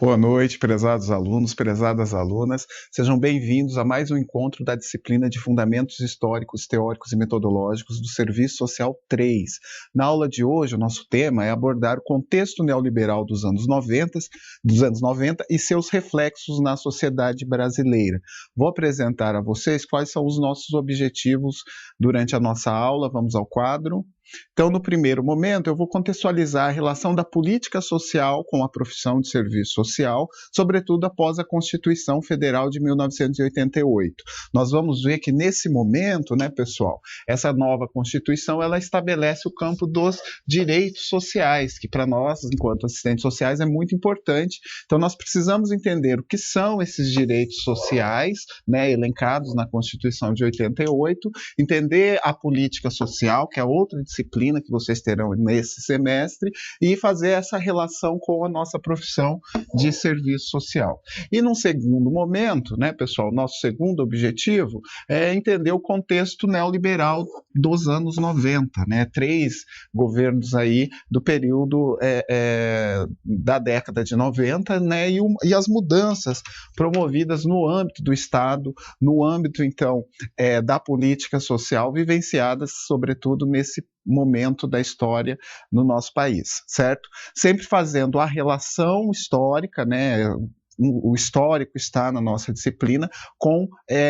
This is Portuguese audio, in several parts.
Boa noite, prezados alunos, prezadas alunas. Sejam bem-vindos a mais um encontro da disciplina de Fundamentos Históricos, Teóricos e Metodológicos do Serviço Social 3. Na aula de hoje, o nosso tema é abordar o contexto neoliberal dos anos 90 e seus reflexos na sociedade brasileira. Vou apresentar a vocês quais são os nossos objetivos durante a nossa aula. Vamos ao quadro. Então, no primeiro momento, eu vou contextualizar a relação da política social com a profissão de serviço social, sobretudo após a Constituição Federal de 1988. Nós vamos ver que nesse momento, né, pessoal, essa nova Constituição, ela estabelece o campo dos direitos sociais, que para nós, enquanto assistentes sociais, é muito importante. Então, nós precisamos entender o que são esses direitos sociais, né, elencados na Constituição de 88, entender a política social, que é outra disciplina que vocês terão nesse semestre, e fazer essa relação com a nossa profissão de serviço social. E num segundo momento, né, pessoal, nosso segundo objetivo é entender o contexto neoliberal dos anos 90, né, 3 governos aí do período da década de 90, né, e as mudanças promovidas no âmbito do Estado, no âmbito, então, da política social, vivenciadas, sobretudo, nesse momento da história no nosso país, certo? Sempre fazendo a relação histórica, né? O histórico está na nossa disciplina com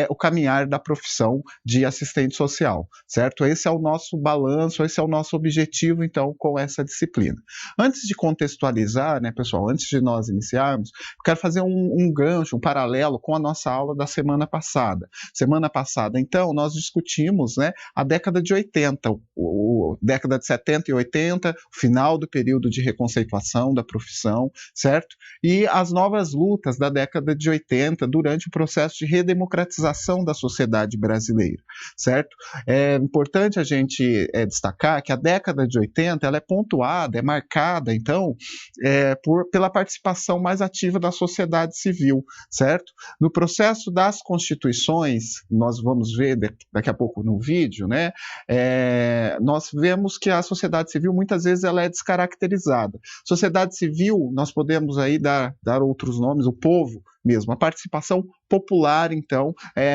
o caminhar da profissão de assistente social, certo? Esse é o nosso balanço, esse é o nosso objetivo, então, com essa disciplina. Antes de contextualizar, né, pessoal, antes de nós iniciarmos, eu quero fazer um gancho, um paralelo com a nossa aula da semana passada. Semana passada, então, nós discutimos, né, a década de 80, década de 70 e 80, o final do período de reconceituação da profissão, certo? E as novas lutas da década de 80 durante o processo de redemocratização da sociedade brasileira, certo? É importante a gente destacar que a década de 80 ela é pontuada, é marcada, então, pela participação mais ativa da sociedade civil, certo? No processo das constituições, nós vamos ver daqui a pouco no vídeo, né? Nós vemos que a sociedade civil muitas vezes ela é descaracterizada. Sociedade civil, nós podemos aí dar outros nomes, o povo mesmo, a participação popular, então,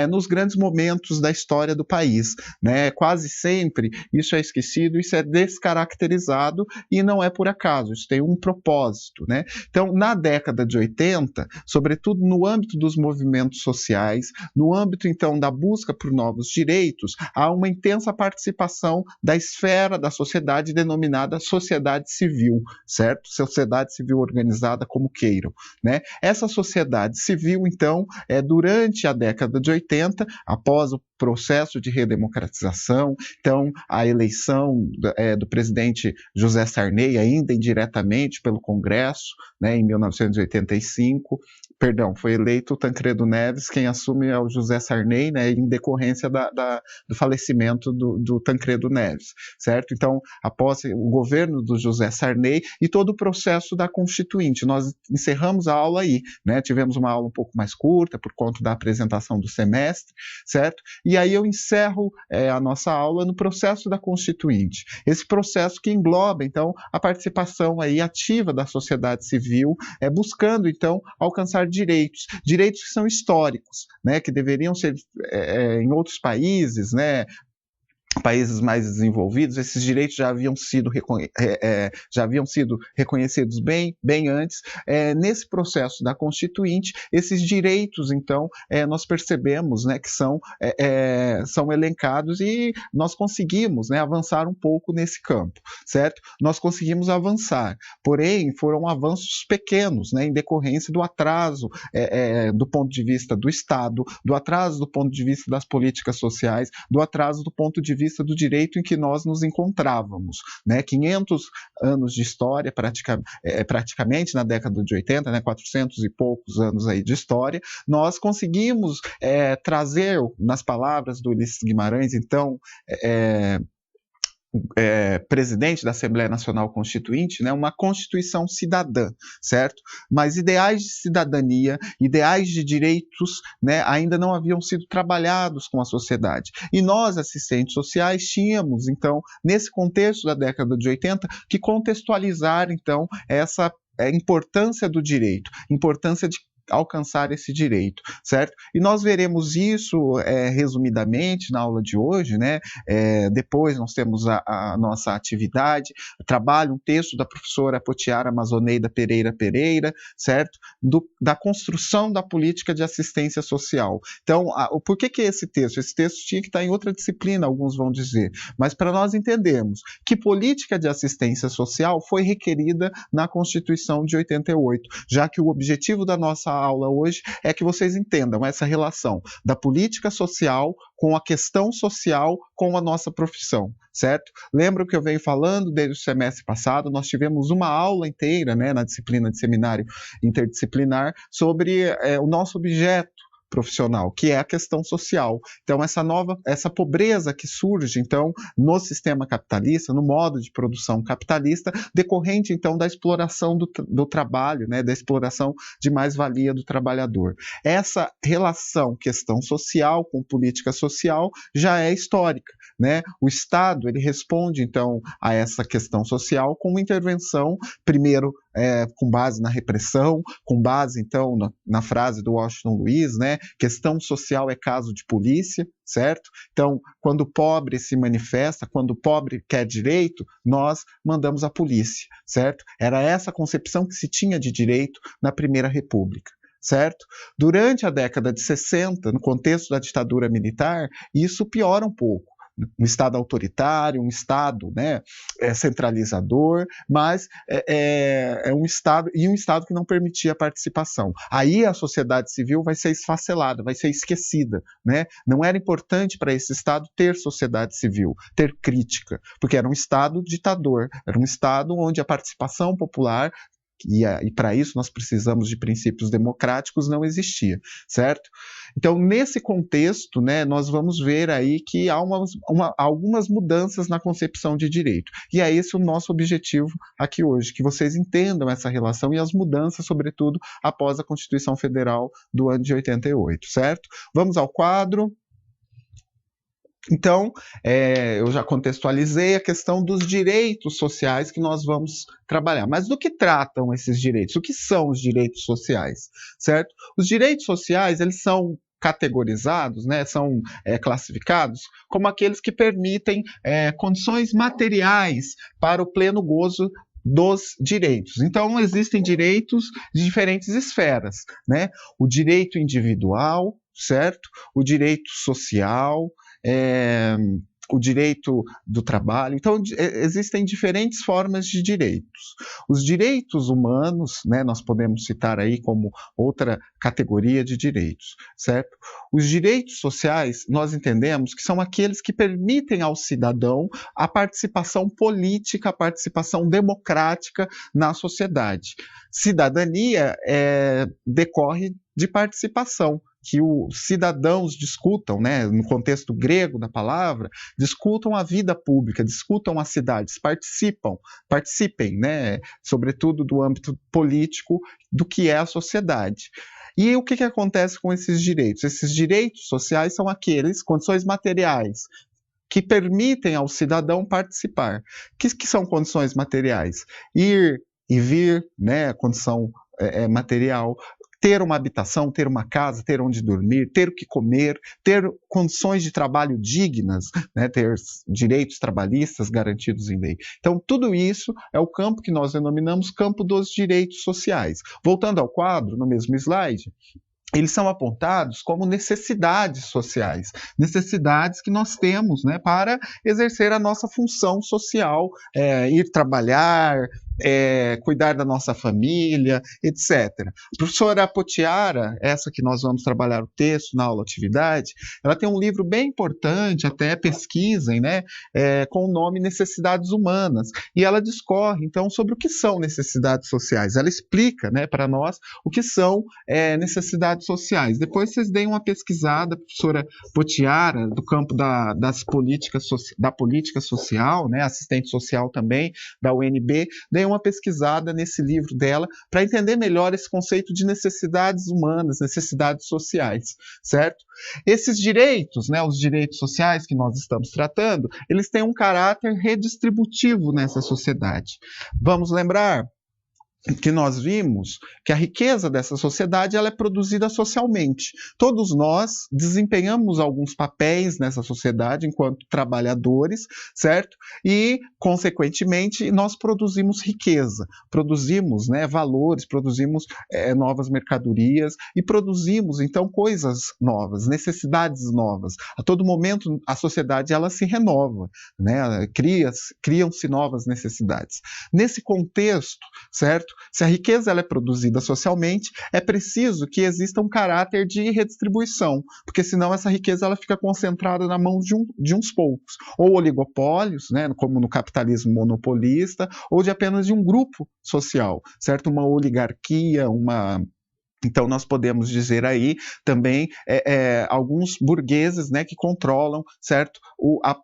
nos grandes momentos da história do país, né? Quase sempre isso é esquecido, isso é descaracterizado e não é por acaso, isso tem um propósito, né? Então, na década de 80, sobretudo no âmbito dos movimentos sociais, no âmbito, então, da busca por novos direitos, há uma intensa participação da esfera da sociedade denominada sociedade civil, certo? Sociedade civil organizada como queiram, né? Essa sociedade civil, então, durante a década de 80, após o processo de redemocratização, então a eleição do presidente José Sarney, ainda indiretamente pelo Congresso, né, em 1985, foi eleito o Tancredo Neves, quem assume é o José Sarney, né, em decorrência do falecimento do Tancredo Neves, certo? Então, após o governo do José Sarney e todo o processo da Constituinte, nós encerramos a aula aí, né? Tivemos uma aula um pouco mais curta por conta da apresentação do semestre, certo? E aí eu encerro a nossa aula no processo da Constituinte. Esse processo que engloba, então, a participação aí ativa da sociedade civil, buscando, então, alcançar direitos que são históricos, né? Que deveriam ser em outros países, né? Países mais desenvolvidos, esses direitos já haviam sido reconhecidos bem antes. Nesse processo da Constituinte, esses direitos, então, nós percebemos, né, que são elencados e nós conseguimos, né, avançar um pouco nesse campo, certo? Nós conseguimos avançar, porém, foram avanços pequenos, né, em decorrência do atraso do ponto de vista do Estado, do atraso do ponto de vista das políticas sociais, do atraso do ponto de vista do direito em que nós nos encontrávamos, né? 500 anos de história, praticamente na década de 80, né? 400 e poucos anos aí de história, nós conseguimos trazer, nas palavras do Ulisses Guimarães, então, presidente da Assembleia Nacional Constituinte, né, uma Constituição cidadã, certo? Mas ideais de cidadania, ideais de direitos, né, ainda não haviam sido trabalhados com a sociedade. E nós, assistentes sociais, tínhamos, então, nesse contexto da década de 80, que contextualizar, então, essa a importância do direito, importância de alcançar esse direito, certo? E nós veremos isso resumidamente na aula de hoje, né? Depois nós temos a nossa atividade, trabalho, um texto da professora Potiara Mazoneida Pereira, certo? Da construção da política de assistência social. Então, por que esse texto? Esse texto tinha que estar em outra disciplina, alguns vão dizer, mas para nós entendermos que política de assistência social foi requerida na Constituição de 88, já que o objetivo da nossa aula hoje é que vocês entendam essa relação da política social com a questão social com a nossa profissão, certo? Lembra que eu venho falando desde o semestre passado, nós tivemos uma aula inteira, né, na disciplina de seminário interdisciplinar sobre o nosso objeto profissional, que é a questão social. Então, essa pobreza que surge, então, no sistema capitalista, no modo de produção capitalista, decorrente, então, da exploração do trabalho, né, da exploração de mais-valia do trabalhador. Essa relação, questão social com política social, já é histórica, né? O Estado, ele responde, então, a essa questão social com uma intervenção, primeiro, com base na repressão, com base, então, na frase do Washington Luiz, né? Questão social é caso de polícia, certo? Então, quando o pobre se manifesta, quando o pobre quer direito, nós mandamos a polícia, certo? Era essa a concepção que se tinha de direito na Primeira República. Certo? Durante a década de 60, no contexto da ditadura militar, isso piora um pouco. Um Estado autoritário, um Estado, né, centralizador, mas um Estado que não permitia a participação. Aí a sociedade civil vai ser esfacelada, vai ser esquecida, né? Não era importante para esse Estado ter sociedade civil, ter crítica, porque era um Estado ditador, era um Estado onde a participação popular e para isso nós precisamos de princípios democráticos, não existia, certo? Então, nesse contexto, né, nós vamos ver aí que há algumas mudanças na concepção de direito. E é esse o nosso objetivo aqui hoje, que vocês entendam essa relação e as mudanças, sobretudo, após a Constituição Federal do ano de 88, certo? Vamos ao quadro. Então, eu já contextualizei a questão dos direitos sociais que nós vamos trabalhar. Mas do que tratam esses direitos? O que são os direitos sociais, certo? Os direitos sociais, eles são categorizados, né, são classificados como aqueles que permitem condições materiais para o pleno gozo dos direitos. Então, existem direitos de diferentes esferas, né? O direito individual, certo? O direito social, o direito do trabalho. Então, existem diferentes formas de direitos. Os direitos humanos, né, nós podemos citar aí como outra categoria de direitos, certo? Os direitos sociais, nós entendemos que são aqueles que permitem ao cidadão a participação política, a participação democrática na sociedade. Cidadania decorre de participação, que os cidadãos discutam, né, no contexto grego da palavra, discutam a vida pública, discutam as cidades, participem, né, sobretudo do âmbito político, do que é a sociedade. E o que acontece com esses direitos? Esses direitos sociais são aqueles, condições materiais, que permitem ao cidadão participar. Que são condições materiais? Ir e vir, né, condição material, ter uma habitação, ter uma casa, ter onde dormir, ter o que comer, ter condições de trabalho dignas, né, ter direitos trabalhistas garantidos em lei. Então, tudo isso é o campo que nós denominamos campo dos direitos sociais. Voltando ao quadro, no mesmo slide, eles são apontados como necessidades sociais, necessidades que nós temos, né, para exercer a nossa função social, ir trabalhar, cuidar da nossa família, etc. A professora Potiara, essa que nós vamos trabalhar o texto na aula atividade, ela tem um livro bem importante, até pesquisem, né, com o nome Necessidades Humanas, e ela discorre, então, sobre o que são necessidades sociais. Ela explica, né, para nós o que são necessidades sociais. Depois vocês deem uma pesquisada, professora Potiara, do campo da política social, né, assistente social também, da UNB, deem uma pesquisada nesse livro dela para entender melhor esse conceito de necessidades humanas, necessidades sociais, certo? Esses direitos, né, os direitos sociais que nós estamos tratando, eles têm um caráter redistributivo nessa sociedade. Vamos lembrar? que nós vimos que a riqueza dessa sociedade ela é produzida socialmente. Todos nós desempenhamos alguns papéis nessa sociedade enquanto trabalhadores, certo? E, consequentemente, nós produzimos riqueza, produzimos, né, valores, produzimos novas mercadorias e produzimos, então, coisas novas, necessidades novas. A todo momento, a sociedade ela se renova, né? Criam-se novas necessidades. Nesse contexto, certo? Se a riqueza ela é produzida socialmente, é preciso que exista um caráter de redistribuição, porque senão essa riqueza ela fica concentrada na mão de uns poucos, ou oligopólios, né, como no capitalismo monopolista, ou de apenas de um grupo social, certo? Uma oligarquia, Então, nós podemos dizer aí também alguns burgueses, né, que controlam, certo,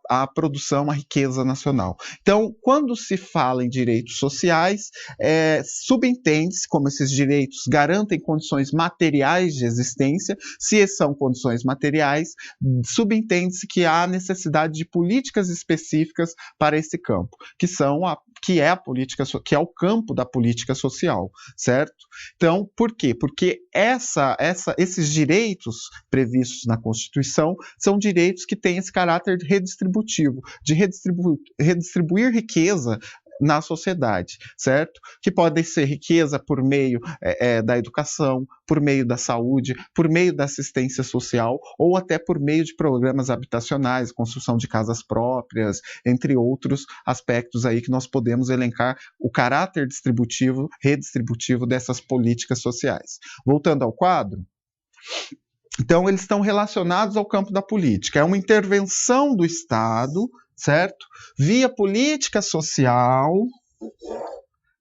a produção, a riqueza nacional. Então, quando se fala em direitos sociais, subentende-se como esses direitos garantem condições materiais de existência. Se são condições materiais, subentende-se que há necessidade de políticas específicas para esse campo, que é o campo da política social, certo? Então, por quê? Porque esses direitos previstos na Constituição são direitos que têm esse caráter redistributivo, de redistribuir riqueza na sociedade, certo? Que podem ser riqueza por meio da educação, por meio da saúde, por meio da assistência social ou até por meio de programas habitacionais, construção de casas próprias, entre outros aspectos aí que nós podemos elencar o caráter redistributivo dessas políticas sociais. Voltando ao quadro, então eles estão relacionados ao campo da política. É uma intervenção do Estado, certo? Via política social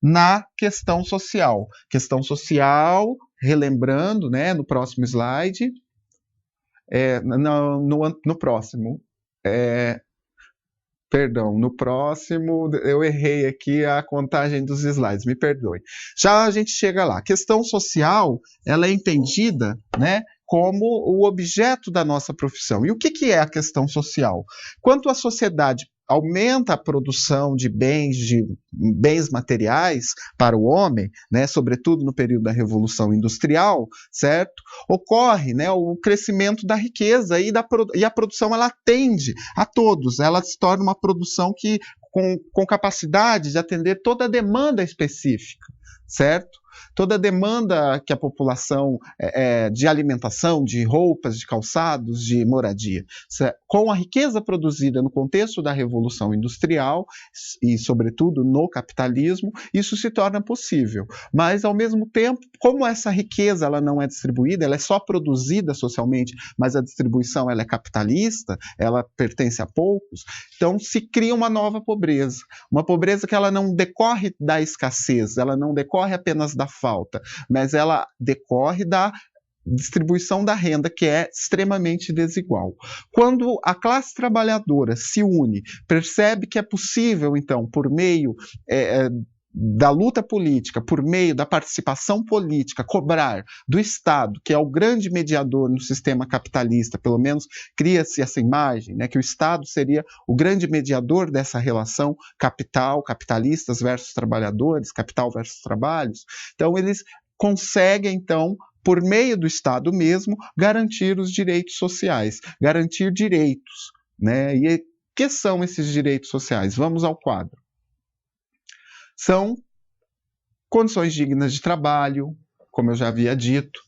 na questão social. Questão social, relembrando, né, no próximo slide, no próximo, perdão, no próximo, eu errei aqui a contagem dos slides, me perdoe. Já a gente chega lá. A questão social, ela é entendida, né, como o objeto da nossa profissão. E o que é a questão social? Quanto a sociedade aumenta a produção de bens materiais para o homem, né, sobretudo no período da Revolução Industrial, certo? Ocorre, né, o crescimento da riqueza e a produção ela atende a todos, ela se torna uma produção com capacidade de atender toda a demanda específica, certo? Toda a demanda que a população de alimentação, de roupas, de calçados, de moradia. Com a riqueza produzida no contexto da Revolução Industrial e, sobretudo, no capitalismo, isso se torna possível. Mas, ao mesmo tempo, como essa riqueza ela não é distribuída, ela é só produzida socialmente, mas a distribuição ela é capitalista, ela pertence a poucos, então se cria uma nova pobreza. Uma pobreza que ela não decorre da escassez, ela não decorre apenas da falta, mas ela decorre da distribuição da renda, que é extremamente desigual. Quando a classe trabalhadora se une, percebe que é possível, então, por meio da luta política, por meio da participação política, cobrar do Estado, que é o grande mediador no sistema capitalista, pelo menos cria-se essa imagem, né, que o Estado seria o grande mediador dessa relação capitalistas versus trabalhadores, capital versus trabalhos. Então, eles conseguem, então, por meio do Estado mesmo, garantir os direitos sociais, garantir direitos, né? E o que são esses direitos sociais? Vamos ao quadro. São condições dignas de trabalho, como eu já havia dito,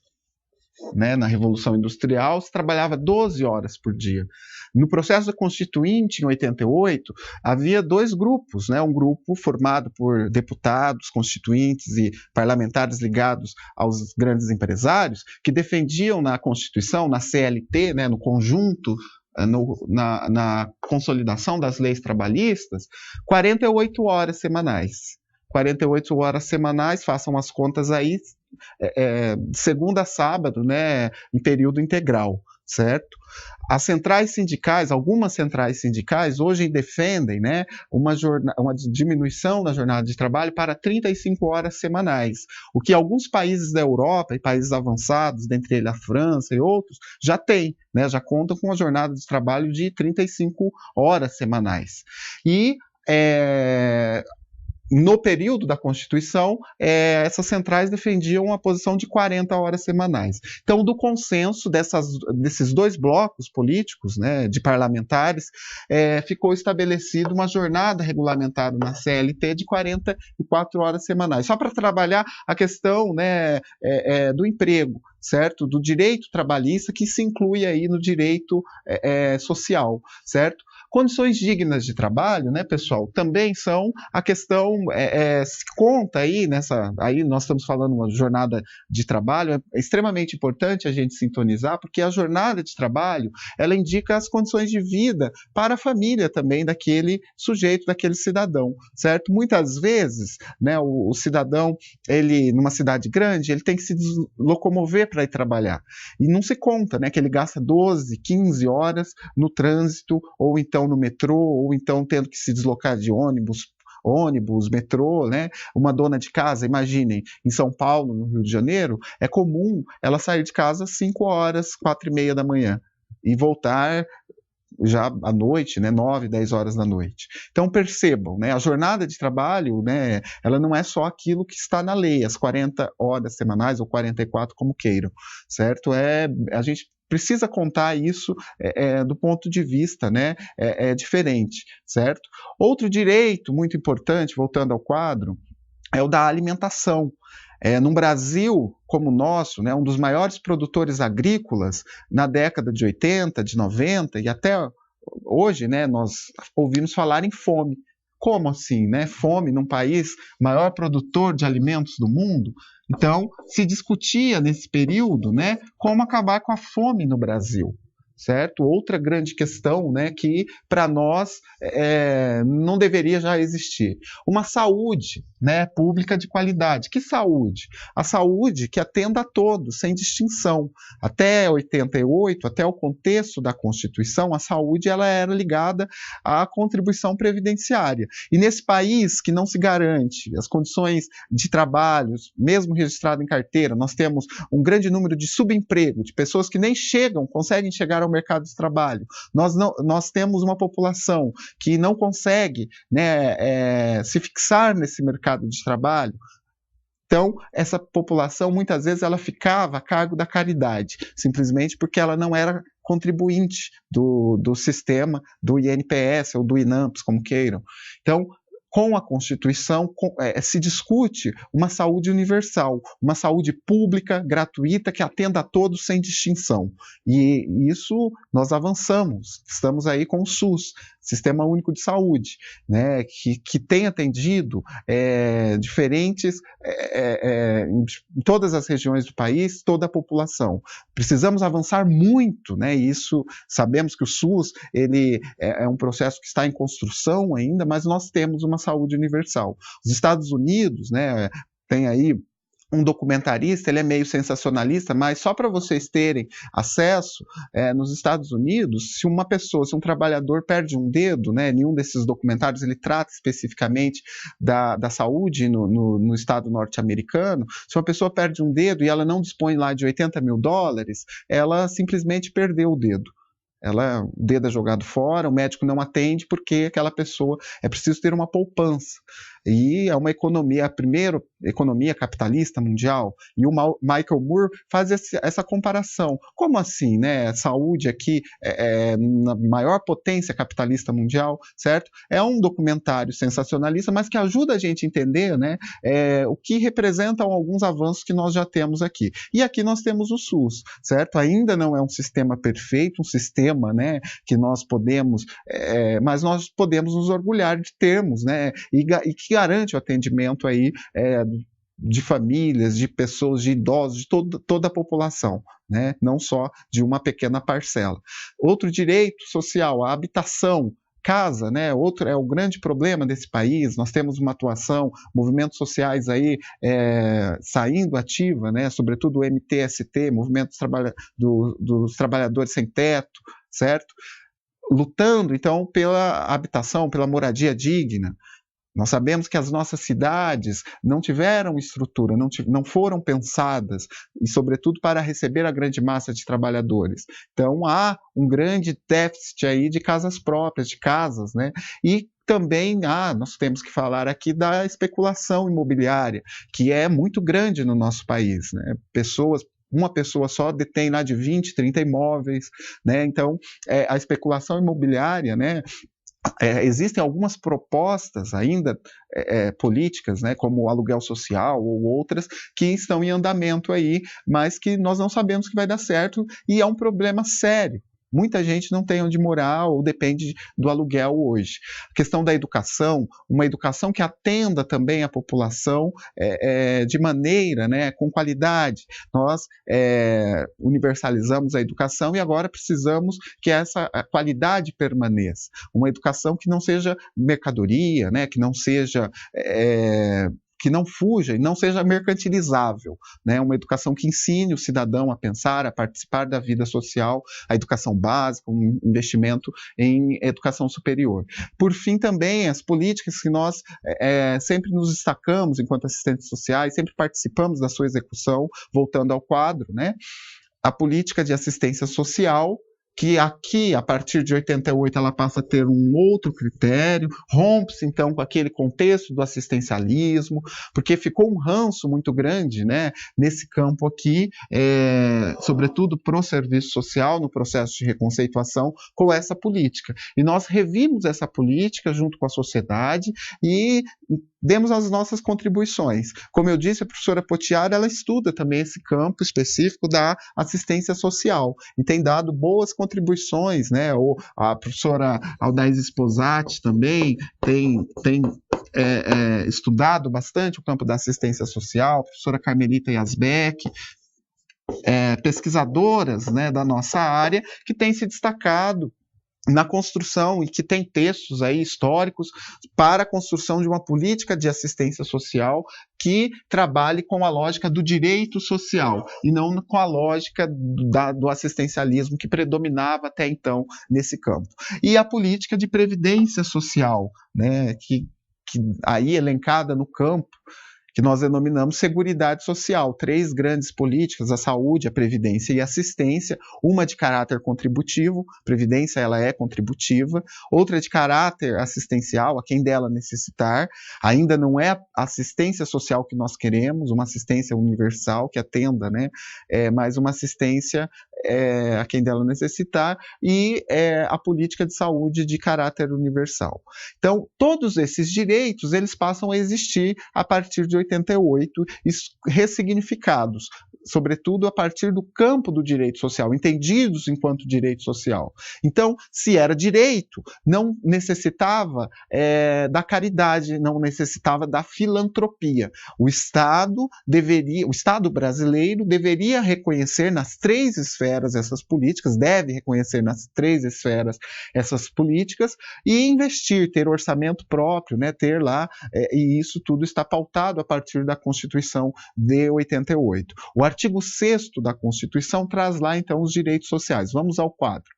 né, na Revolução Industrial, se trabalhava 12 horas por dia. No processo constituinte, em 88, havia dois grupos, né, um grupo formado por deputados, constituintes e parlamentares ligados aos grandes empresários, que defendiam na Constituição, na CLT, né, no conjunto, na consolidação das leis trabalhistas, 48 horas semanais. 48 horas semanais, façam as contas aí, segunda a sábado, né, em período integral, certo? As centrais sindicais, algumas centrais sindicais, hoje defendem, né, uma diminuição na jornada de trabalho para 35 horas semanais, o que alguns países da Europa e países avançados, dentre eles a França e outros, já têm, né, já contam com uma jornada de trabalho de 35 horas semanais. E no período da Constituição, essas centrais defendiam a posição de 40 horas semanais. Então, do consenso desses dois blocos políticos, né, de parlamentares, ficou estabelecida uma jornada regulamentada na CLT de 44 horas semanais, só para trabalhar a questão, né, do emprego, certo? Do direito trabalhista, que se inclui aí no direito social, certo? Condições dignas de trabalho, né, pessoal, também são a questão, se conta aí aí nós estamos falando uma jornada de trabalho, é extremamente importante a gente sintonizar, porque a jornada de trabalho, ela indica as condições de vida para a família também daquele sujeito, daquele cidadão, certo? Muitas vezes, né, o cidadão, ele, numa cidade grande, ele tem que se locomover para ir trabalhar, e não se conta, né, que ele gasta 12, 15 horas no trânsito, ou então no metrô, ou então tendo que se deslocar de ônibus, metrô, né? Uma dona de casa, imaginem, em São Paulo, no Rio de Janeiro, é comum ela sair de casa às 5 horas, 4:30 da manhã, e voltar já à noite, né, 9, 10 horas da noite. Então percebam, né, a jornada de trabalho, né, ela não é só aquilo que está na lei, as 40 horas semanais ou 44, como queiram, certo? A gente precisa contar isso do ponto de vista, né, diferente, certo? Outro direito muito importante, voltando ao quadro, é o da alimentação. No Brasil, como o nosso, né, um dos maiores produtores agrícolas, na década de 80, de 90 e até hoje, né, nós ouvimos falar em fome. Como assim, né? Fome num país maior produtor de alimentos do mundo? Então, se discutia nesse período, né, como acabar com a fome no Brasil, certo? Outra grande questão, né, que para nós não deveria já existir. Uma saúde, né, pública de qualidade. Que saúde? A saúde que atenda a todos, sem distinção. Até 88, até o contexto da Constituição, a saúde ela era ligada à contribuição previdenciária. E nesse país que não se garante as condições de trabalho, mesmo registrado em carteira, nós temos um grande número de subemprego, de pessoas que nem conseguem chegar ao mercado de trabalho. Nós temos uma população que não consegue, né, se fixar nesse mercado de trabalho. Então, essa população, muitas vezes, ela ficava a cargo da caridade, simplesmente porque ela não era contribuinte do sistema do INPS ou do INAMPS, como queiram. Então, com a Constituição, se discute uma saúde universal, uma saúde pública, gratuita, que atenda a todos sem distinção. E isso nós avançamos. Estamos aí com o SUS, Sistema Único de Saúde, né, que tem atendido diferentes, em todas as regiões do país, toda a população. Precisamos avançar muito, né, isso, sabemos que o SUS ele é um processo que está em construção ainda, mas nós temos uma saúde universal. Os Estados Unidos, né, tem aí um documentarista, ele é meio sensacionalista, mas só para vocês terem acesso, nos Estados Unidos, se um trabalhador perde um dedo, né, nenhum desses documentários ele trata especificamente da saúde no estado norte-americano, se uma pessoa perde um dedo e ela não dispõe lá de $80 mil, ela simplesmente perdeu o dedo. O dedo é jogado fora, o médico não atende porque aquela pessoa é preciso ter uma poupança. E é uma economia, a primeira economia capitalista mundial, e o Michael Moore faz essa comparação. Como assim, né? Saúde aqui na maior potência capitalista mundial, certo? É um documentário sensacionalista, mas que ajuda a gente a entender, né, o que representam alguns avanços que nós já temos aqui. E aqui nós temos o SUS, certo? Ainda não é um sistema perfeito, um sistema, né, que nós podemos, mas nós podemos nos orgulhar de termos, né, e que garante o atendimento aí de famílias, de pessoas, de idosos, de toda a população, né? Não só de uma pequena parcela. Outro direito social, a habitação, casa, né? Outro é o grande problema desse país. Nós temos uma atuação, movimentos sociais aí saindo ativa, né? Sobretudo o MTST, Movimento dos Trabalhadores Sem Teto, certo? Lutando, então, pela habitação, pela moradia digna. Nós sabemos que as nossas cidades não tiveram estrutura, não foram pensadas, e sobretudo para receber a grande massa de trabalhadores. Então há um grande déficit aí de casas próprias, de casas, né? E também, nós temos que falar aqui da especulação imobiliária, que é muito grande no nosso país, né? Uma pessoa só detém lá de 20, 30 imóveis, né? Então, a especulação imobiliária, né? Existem algumas propostas ainda políticas, né, como o aluguel social ou outras, que estão em andamento aí, mas que nós não sabemos que vai dar certo e é um problema sério. Muita gente não tem onde morar ou depende do aluguel hoje. A questão da educação, uma educação que atenda também a população de maneira, né, com qualidade. Nós universalizamos a educação e agora precisamos que essa qualidade permaneça. Uma educação que não seja mercadoria, né, que não seja que não fuja e não seja mercantilizável, né? Uma educação que ensine o cidadão a pensar, a participar da vida social, a educação básica, um investimento em educação superior. Por fim, também, as políticas que nós sempre nos destacamos enquanto assistentes sociais, sempre participamos da sua execução, voltando ao quadro, né? A política de assistência social, que aqui, a partir de 88, ela passa a ter um outro critério, rompe-se, então, com aquele contexto do assistencialismo, porque ficou um ranço muito grande, né, nesse campo aqui, sobretudo para o serviço social, no processo de reconceituação, com essa política. E nós revimos essa política junto com a sociedade e demos as nossas contribuições. Como eu disse, a professora Potiara, ela estuda também esse campo específico da assistência social e tem dado boas contribuições, né? Ou a professora Aldaís Sposati também tem estudado bastante o campo da assistência social, a professora Carmelita Yazbek, pesquisadoras, né, da nossa área, que têm se destacado na construção e que tem textos aí históricos para a construção de uma política de assistência social que trabalhe com a lógica do direito social e não com a lógica do assistencialismo que predominava até então nesse campo. E a política de previdência social, né, que aí elencada no campo, que nós denominamos Seguridade Social. 3 grandes políticas, a saúde, a previdência e a assistência, uma de caráter contributivo, a previdência ela é contributiva, outra de caráter assistencial, a quem dela necessitar, ainda não é a assistência social que nós queremos, uma assistência universal que atenda, né, mas uma assistência a quem dela necessitar, e a política de saúde de caráter universal. Então, todos esses direitos, eles passam a existir a partir de 88, ressignificados, sobretudo a partir do campo do direito social, entendidos enquanto direito social. Então, se era direito, não necessitava da caridade, não necessitava da filantropia. O Estado brasileiro deveria reconhecer nas 3 esferas essas políticas, deve reconhecer nas 3 esferas essas políticas e investir, ter orçamento próprio, né, ter lá, e isso tudo está pautado a partir da Constituição de 88. O artigo 6º da Constituição traz lá, então, os direitos sociais. Vamos ao quadro.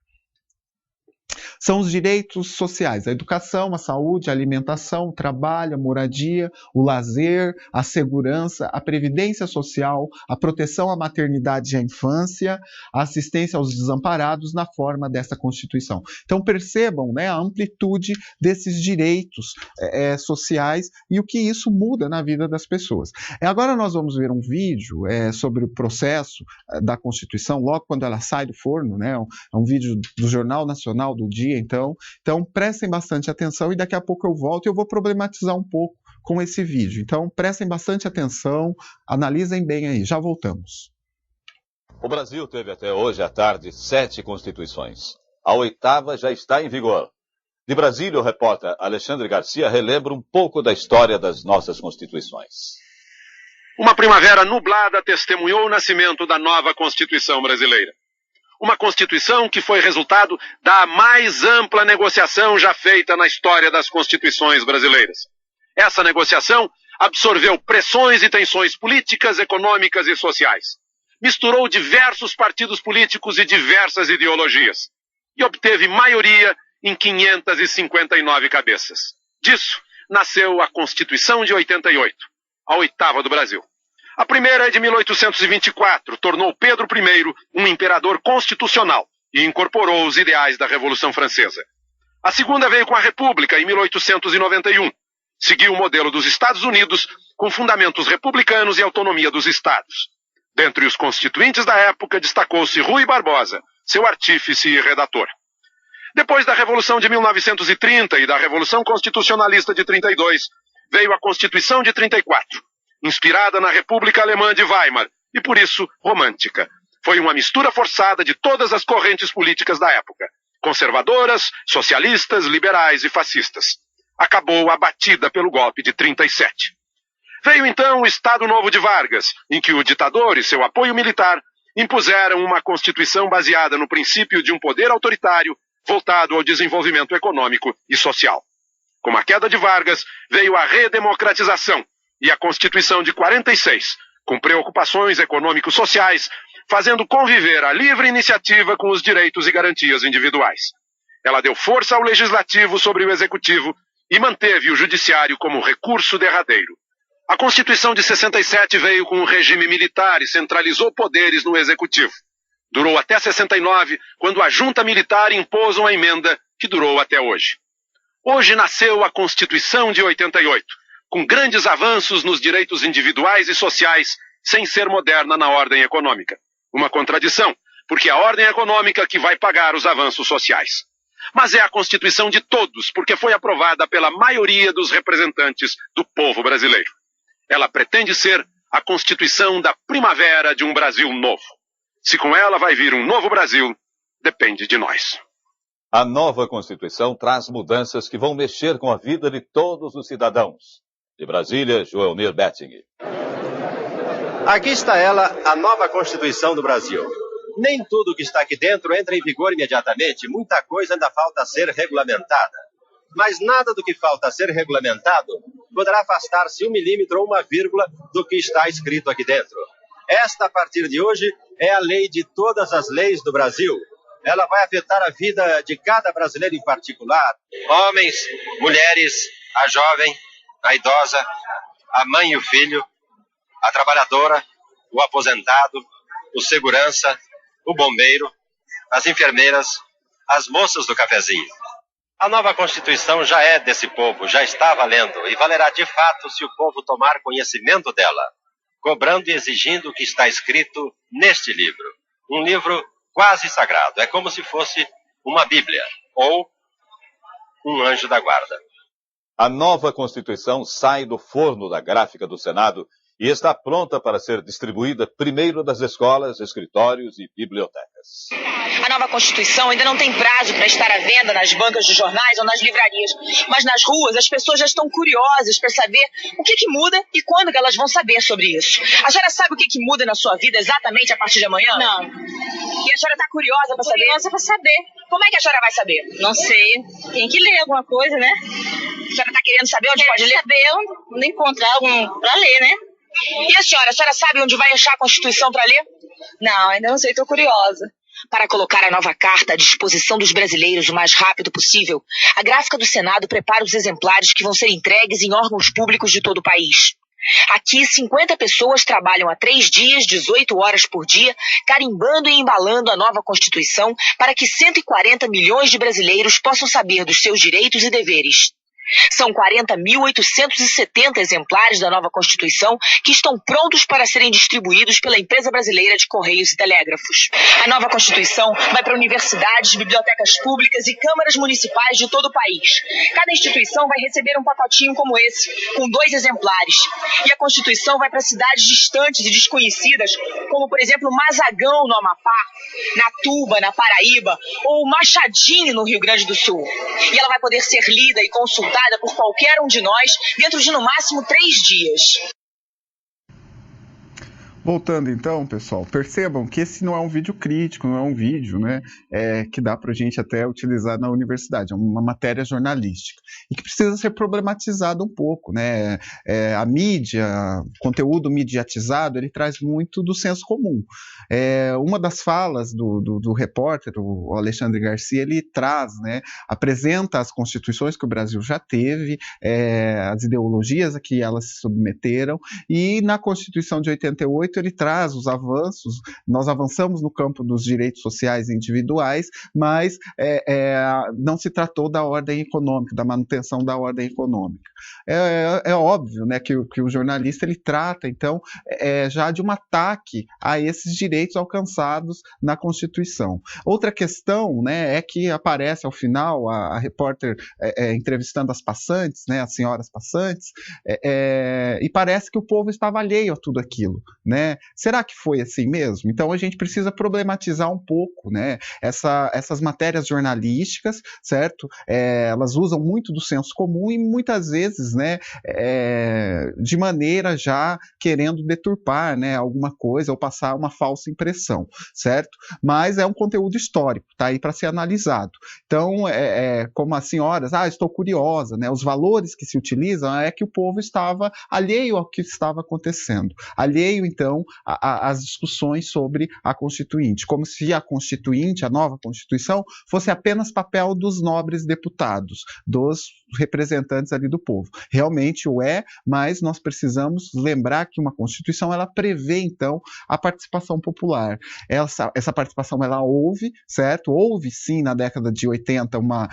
São os direitos sociais, a educação, a saúde, a alimentação, o trabalho, a moradia, o lazer, a segurança, a previdência social, a proteção à maternidade e à infância, a assistência aos desamparados na forma dessa Constituição. Então percebam, né, a amplitude desses direitos sociais e o que isso muda na vida das pessoas. Agora nós vamos ver um vídeo sobre o processo da Constituição, logo quando ela sai do forno, né, é um vídeo do Jornal Nacional do dia, então prestem bastante atenção e daqui a pouco eu volto e eu vou problematizar um pouco com esse vídeo. Então prestem bastante atenção, analisem bem aí, já voltamos. O Brasil teve até hoje à tarde 7 constituições. A 8ª já está em vigor. De Brasília, o repórter Alexandre Garcia relembra um pouco da história das nossas constituições. Uma primavera nublada testemunhou o nascimento da nova Constituição brasileira. Uma Constituição que foi resultado da mais ampla negociação já feita na história das Constituições brasileiras. Essa negociação absorveu pressões e tensões políticas, econômicas e sociais. Misturou diversos partidos políticos e diversas ideologias. E obteve maioria em 559 cabeças. Disso nasceu a Constituição de 88, a 8ª do Brasil. A primeira é de 1824, tornou Pedro I um imperador constitucional e incorporou os ideais da Revolução Francesa. A segunda veio com a República, em 1891. Seguiu o modelo dos Estados Unidos, com fundamentos republicanos e autonomia dos estados. Dentre os constituintes da época, destacou-se Rui Barbosa, seu artífice e redator. Depois da Revolução de 1930 e da Revolução Constitucionalista de 32, veio a Constituição de 34, inspirada na República Alemã de Weimar, e por isso romântica. Foi uma mistura forçada de todas as correntes políticas da época, conservadoras, socialistas, liberais e fascistas. Acabou abatida pelo golpe de 37. Veio então o Estado Novo de Vargas, em que o ditador e seu apoio militar impuseram uma Constituição baseada no princípio de um poder autoritário voltado ao desenvolvimento econômico e social. Com a queda de Vargas, veio a redemocratização e a Constituição de 46, com preocupações econômico-sociais, fazendo conviver a livre iniciativa com os direitos e garantias individuais. Ela deu força ao legislativo sobre o executivo e manteve o judiciário como recurso derradeiro. A Constituição de 67 veio com um regime militar e centralizou poderes no executivo. Durou até 69, quando a junta militar impôs uma emenda que durou até hoje. Hoje nasceu a Constituição de 88, com grandes avanços nos direitos individuais e sociais, sem ser moderna na ordem econômica. Uma contradição, porque é a ordem econômica que vai pagar os avanços sociais. Mas é a Constituição de todos, porque foi aprovada pela maioria dos representantes do povo brasileiro. Ela pretende ser a Constituição da primavera de um Brasil novo. Se com ela vai vir um novo Brasil, depende de nós. A nova Constituição traz mudanças que vão mexer com a vida de todos os cidadãos. De Brasília, Joelmir Betting. Aqui está ela, a nova Constituição do Brasil. Nem tudo que está aqui dentro entra em vigor imediatamente. Muita coisa ainda falta a ser regulamentada. Mas nada do que falta a ser regulamentado poderá afastar-se 1 milímetro ou 1 vírgula do que está escrito aqui dentro. Esta, a partir de hoje, é a lei de todas as leis do Brasil. Ela vai afetar a vida de cada brasileiro em particular. Homens, mulheres, a jovem, a idosa, a mãe e o filho, a trabalhadora, o aposentado, o segurança, o bombeiro, as enfermeiras, as moças do cafezinho. A nova Constituição já é desse povo, já está valendo e valerá de fato se o povo tomar conhecimento dela, cobrando e exigindo o que está escrito neste livro. Um livro quase sagrado, é como se fosse uma Bíblia ou um anjo da guarda. A nova Constituição sai do forno da gráfica do Senado e está pronta para ser distribuída primeiro das escolas, escritórios e bibliotecas. A nova Constituição ainda não tem prazo para estar à venda nas bancas de jornais ou nas livrarias, mas nas ruas as pessoas já estão curiosas para saber o que muda e quando que elas vão saber sobre isso. A senhora sabe o que muda na sua vida exatamente a partir de amanhã? Não. E a senhora está curiosa para saber? Curiosa para saber. Como é que a senhora vai saber? Não sei. Tem que ler alguma coisa, né? A senhora está querendo saber onde pode ler? Saber onde encontrar algum para ler, né? E a senhora sabe onde vai achar a Constituição para ler? Não, ainda não sei, estou curiosa. Para colocar a nova carta à disposição dos brasileiros o mais rápido possível, a gráfica do Senado prepara os exemplares que vão ser entregues em órgãos públicos de todo o país. Aqui, 50 pessoas trabalham há 3 dias, 18 horas por dia, carimbando e embalando a nova Constituição para que 140 milhões de brasileiros possam saber dos seus direitos e deveres. São 40.870 exemplares da nova Constituição que estão prontos para serem distribuídos pela Empresa Brasileira de Correios e Telégrafos. A nova Constituição vai para universidades, bibliotecas públicas e câmaras municipais de todo o país. Cada instituição vai receber um pacotinho como esse, com 2 exemplares. E a Constituição vai para cidades distantes e desconhecidas, como, por exemplo, Mazagão, no Amapá, Natuba, na Paraíba, ou Machadinho, no Rio Grande do Sul. E ela vai poder ser lida e consultada por qualquer um de nós dentro de no máximo 3 dias. Voltando então, pessoal, percebam que esse não é um vídeo crítico, não é um vídeo, né, que dá para a gente até utilizar na universidade, é uma matéria jornalística e que precisa ser problematizado um pouco, né? A mídia, o conteúdo mediatizado, ele traz muito do senso comum. Uma das falas do repórter, o Alexandre Garcia, ele traz, né, apresenta as constituições que o Brasil já teve, as ideologias a que elas se submeteram, e na Constituição de 88 88 ele traz os avanços, nós avançamos no campo dos direitos sociais individuais, mas não se tratou da ordem econômica, da manutenção da ordem econômica. É óbvio, né, que o jornalista ele trata, então, já de um ataque a esses direitos alcançados na Constituição. Outra questão, né, é que aparece ao final a repórter entrevistando as passantes, né, as senhoras passantes, e parece que o povo estava alheio a tudo aquilo, né? Será que foi assim mesmo? Então a gente precisa problematizar um pouco, né, essas matérias jornalísticas, certo? Elas usam muito do senso comum e muitas vezes, né, de maneira já querendo deturpar, né, alguma coisa ou passar uma falsa impressão, certo? Mas é um conteúdo histórico, tá aí para ser analisado. Então, como as senhoras, estou curiosa, né? Os valores que se utilizam é que o povo estava alheio ao que estava acontecendo, alheio, então, às discussões sobre a Constituinte, como se a Constituinte, a nova Constituição, fosse apenas papel dos nobres deputados, dos representantes ali do povo. Realmente o é, mas nós precisamos lembrar que uma Constituição, ela prevê, então, a participação popular. Essa participação, ela houve, certo? Houve, sim, na década de 80, uma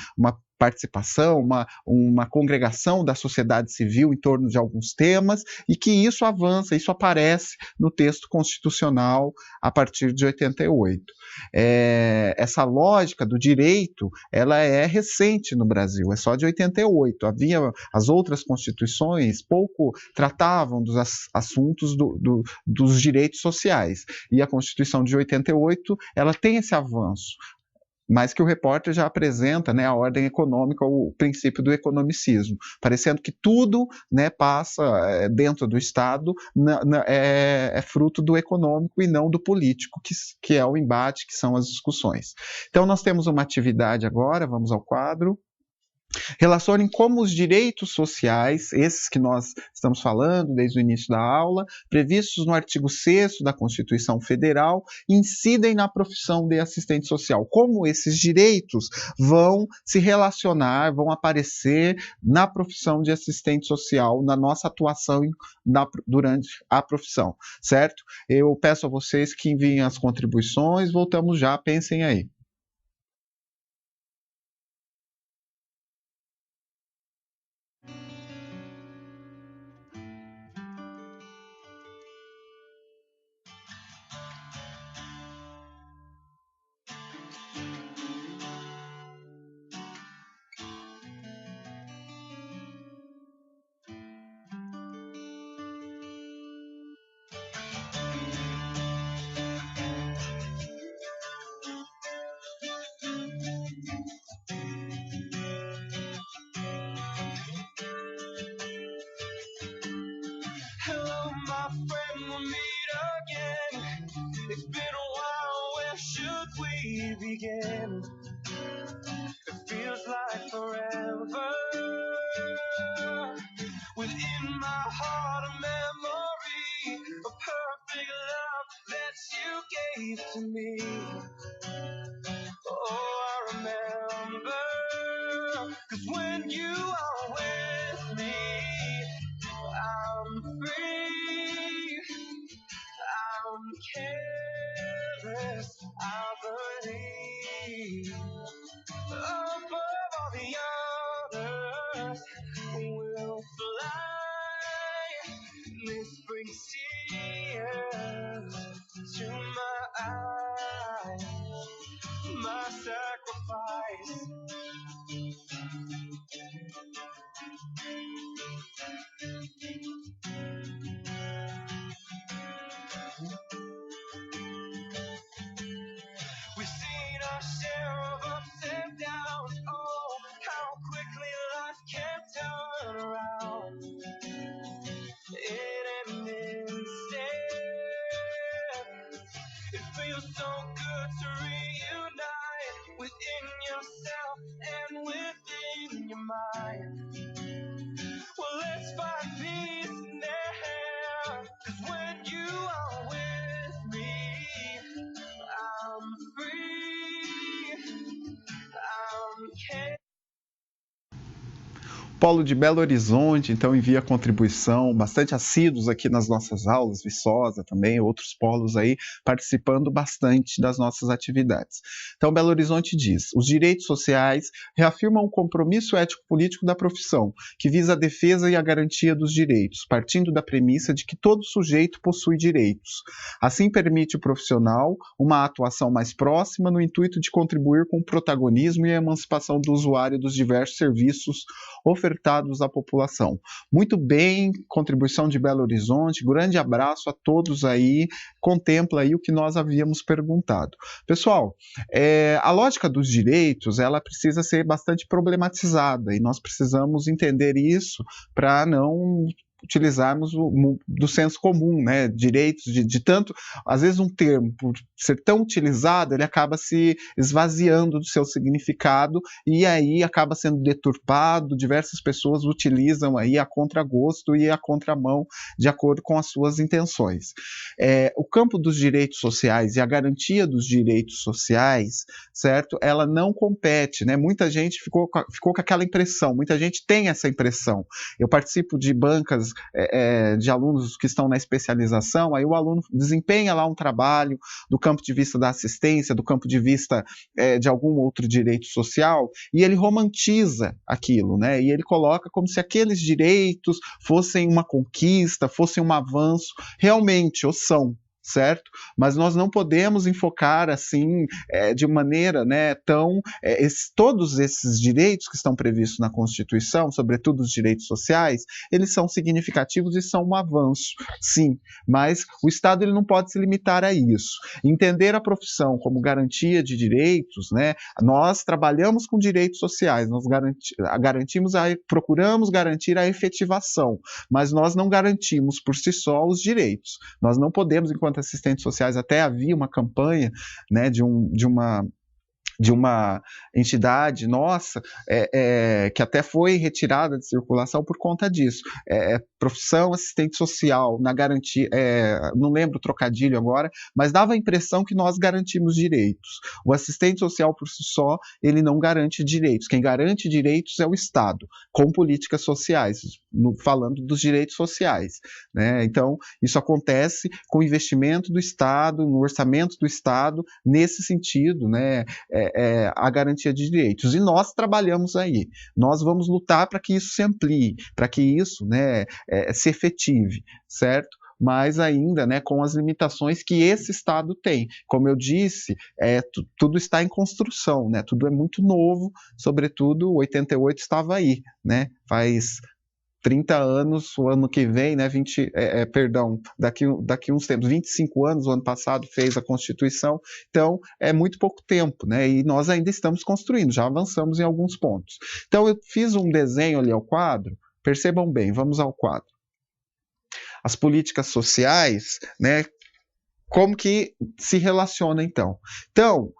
participação, uma congregação da sociedade civil em torno de alguns temas, e que isso avança, isso aparece no texto constitucional a partir de 88. Essa lógica do direito, ela é recente no Brasil, é só de 88. As outras constituições pouco tratavam dos assuntos dos direitos sociais, e a Constituição de 88, ela tem esse avanço, mas que o repórter já apresenta, né, a ordem econômica, o princípio do economicismo, parecendo que tudo, né, passa dentro do Estado, é fruto do econômico e não do político, que é o embate, que são as discussões. Então nós temos uma atividade agora, vamos ao quadro. Relacionem como os direitos sociais, esses que nós estamos falando desde o início da aula, previstos no artigo 6º da Constituição Federal, incidem na profissão de assistente social. Como esses direitos vão se relacionar, vão aparecer na profissão de assistente social, na nossa atuação durante a profissão, certo? Eu peço a vocês que enviem as contribuições, voltamos já, pensem aí. It's been a while, where should we begin? It feels like forever. Within my heart a memory of perfect love that you gave to me. Oh, I remember, 'cause when you are with me, I'm free, I'm careless, I believe. Above all the others, we'll fly. This brings tears to my eyes, my sacrifice. We've seen our share of ups and downs. Oh, how quickly life can turn around in an instant. It feels so good to reunite within yourself and within your mind. Well, let's find peace now, 'cause when you are with me, I'm free, I'm careless. Polo de Belo Horizonte, então, envia contribuição, bastante assíduos aqui nas nossas aulas, Viçosa também, outros polos aí, participando bastante das nossas atividades. Então, Belo Horizonte diz: os direitos sociais reafirmam o compromisso ético-político da profissão, que visa a defesa e a garantia dos direitos, partindo da premissa de que todo sujeito possui direitos. Assim, permite o profissional uma atuação mais próxima no intuito de contribuir com o protagonismo e a emancipação do usuário dos diversos serviços ofertados à população. Muito bem, contribuição de Belo Horizonte, grande abraço a todos aí, contempla aí o que nós havíamos perguntado. Pessoal, a lógica dos direitos, ela precisa ser bastante problematizada, e nós precisamos entender isso para não utilizarmos do senso comum, né? Direitos de tanto, às vezes um termo, por ser tão utilizado, ele acaba se esvaziando do seu significado e aí acaba sendo deturpado, diversas pessoas utilizam aí a contragosto e a contramão de acordo com as suas intenções. O campo dos direitos sociais e a garantia dos direitos sociais, certo? Ela não compete, né? Muita gente ficou com aquela impressão, muita gente tem essa impressão. Eu participo de bancas de alunos que estão na especialização, aí o aluno desempenha lá um trabalho do campo de vista da assistência, do campo de vista de algum outro direito social, e ele romantiza aquilo, né? E ele coloca como se aqueles direitos fossem uma conquista, fossem um avanço, realmente o são, certo? Mas nós não podemos enfocar assim de maneira, né, tão todos esses direitos que estão previstos na Constituição, sobretudo os direitos sociais, eles são significativos e são um avanço, sim, mas o Estado ele não pode se limitar a isso. Entender a profissão como garantia de direitos, né, nós trabalhamos com direitos sociais, nós procuramos garantir a efetivação, mas nós não garantimos por si só os direitos. Nós não podemos, enquanto assistentes sociais, até havia uma campanha, né, de uma entidade nossa, que até foi retirada de circulação por conta disso. Profissão assistente social, na garantia, não lembro o trocadilho agora, mas dava a impressão que nós garantimos direitos. O assistente social por si só, ele não garante direitos. Quem garante direitos é o Estado, com políticas sociais, falando dos direitos sociais, né? Então, isso acontece com o investimento do Estado, no orçamento do Estado, nesse sentido, né? A garantia de direitos. E nós trabalhamos aí. Nós vamos lutar para que isso se amplie, para que isso, né, se efetive, certo? Mas ainda, né, com as limitações que esse Estado tem. Como eu disse, tudo está em construção, né? Tudo é muito novo, sobretudo 88 estava aí, né? Faz 30 anos, o ano que vem, né, daqui uns tempos, 25 anos, o ano passado fez a Constituição, então é muito pouco tempo, né, e nós ainda estamos construindo, já avançamos em alguns pontos. Então eu fiz um desenho ali ao quadro, percebam bem, vamos ao quadro. As políticas sociais, né, como que se relaciona então? Então,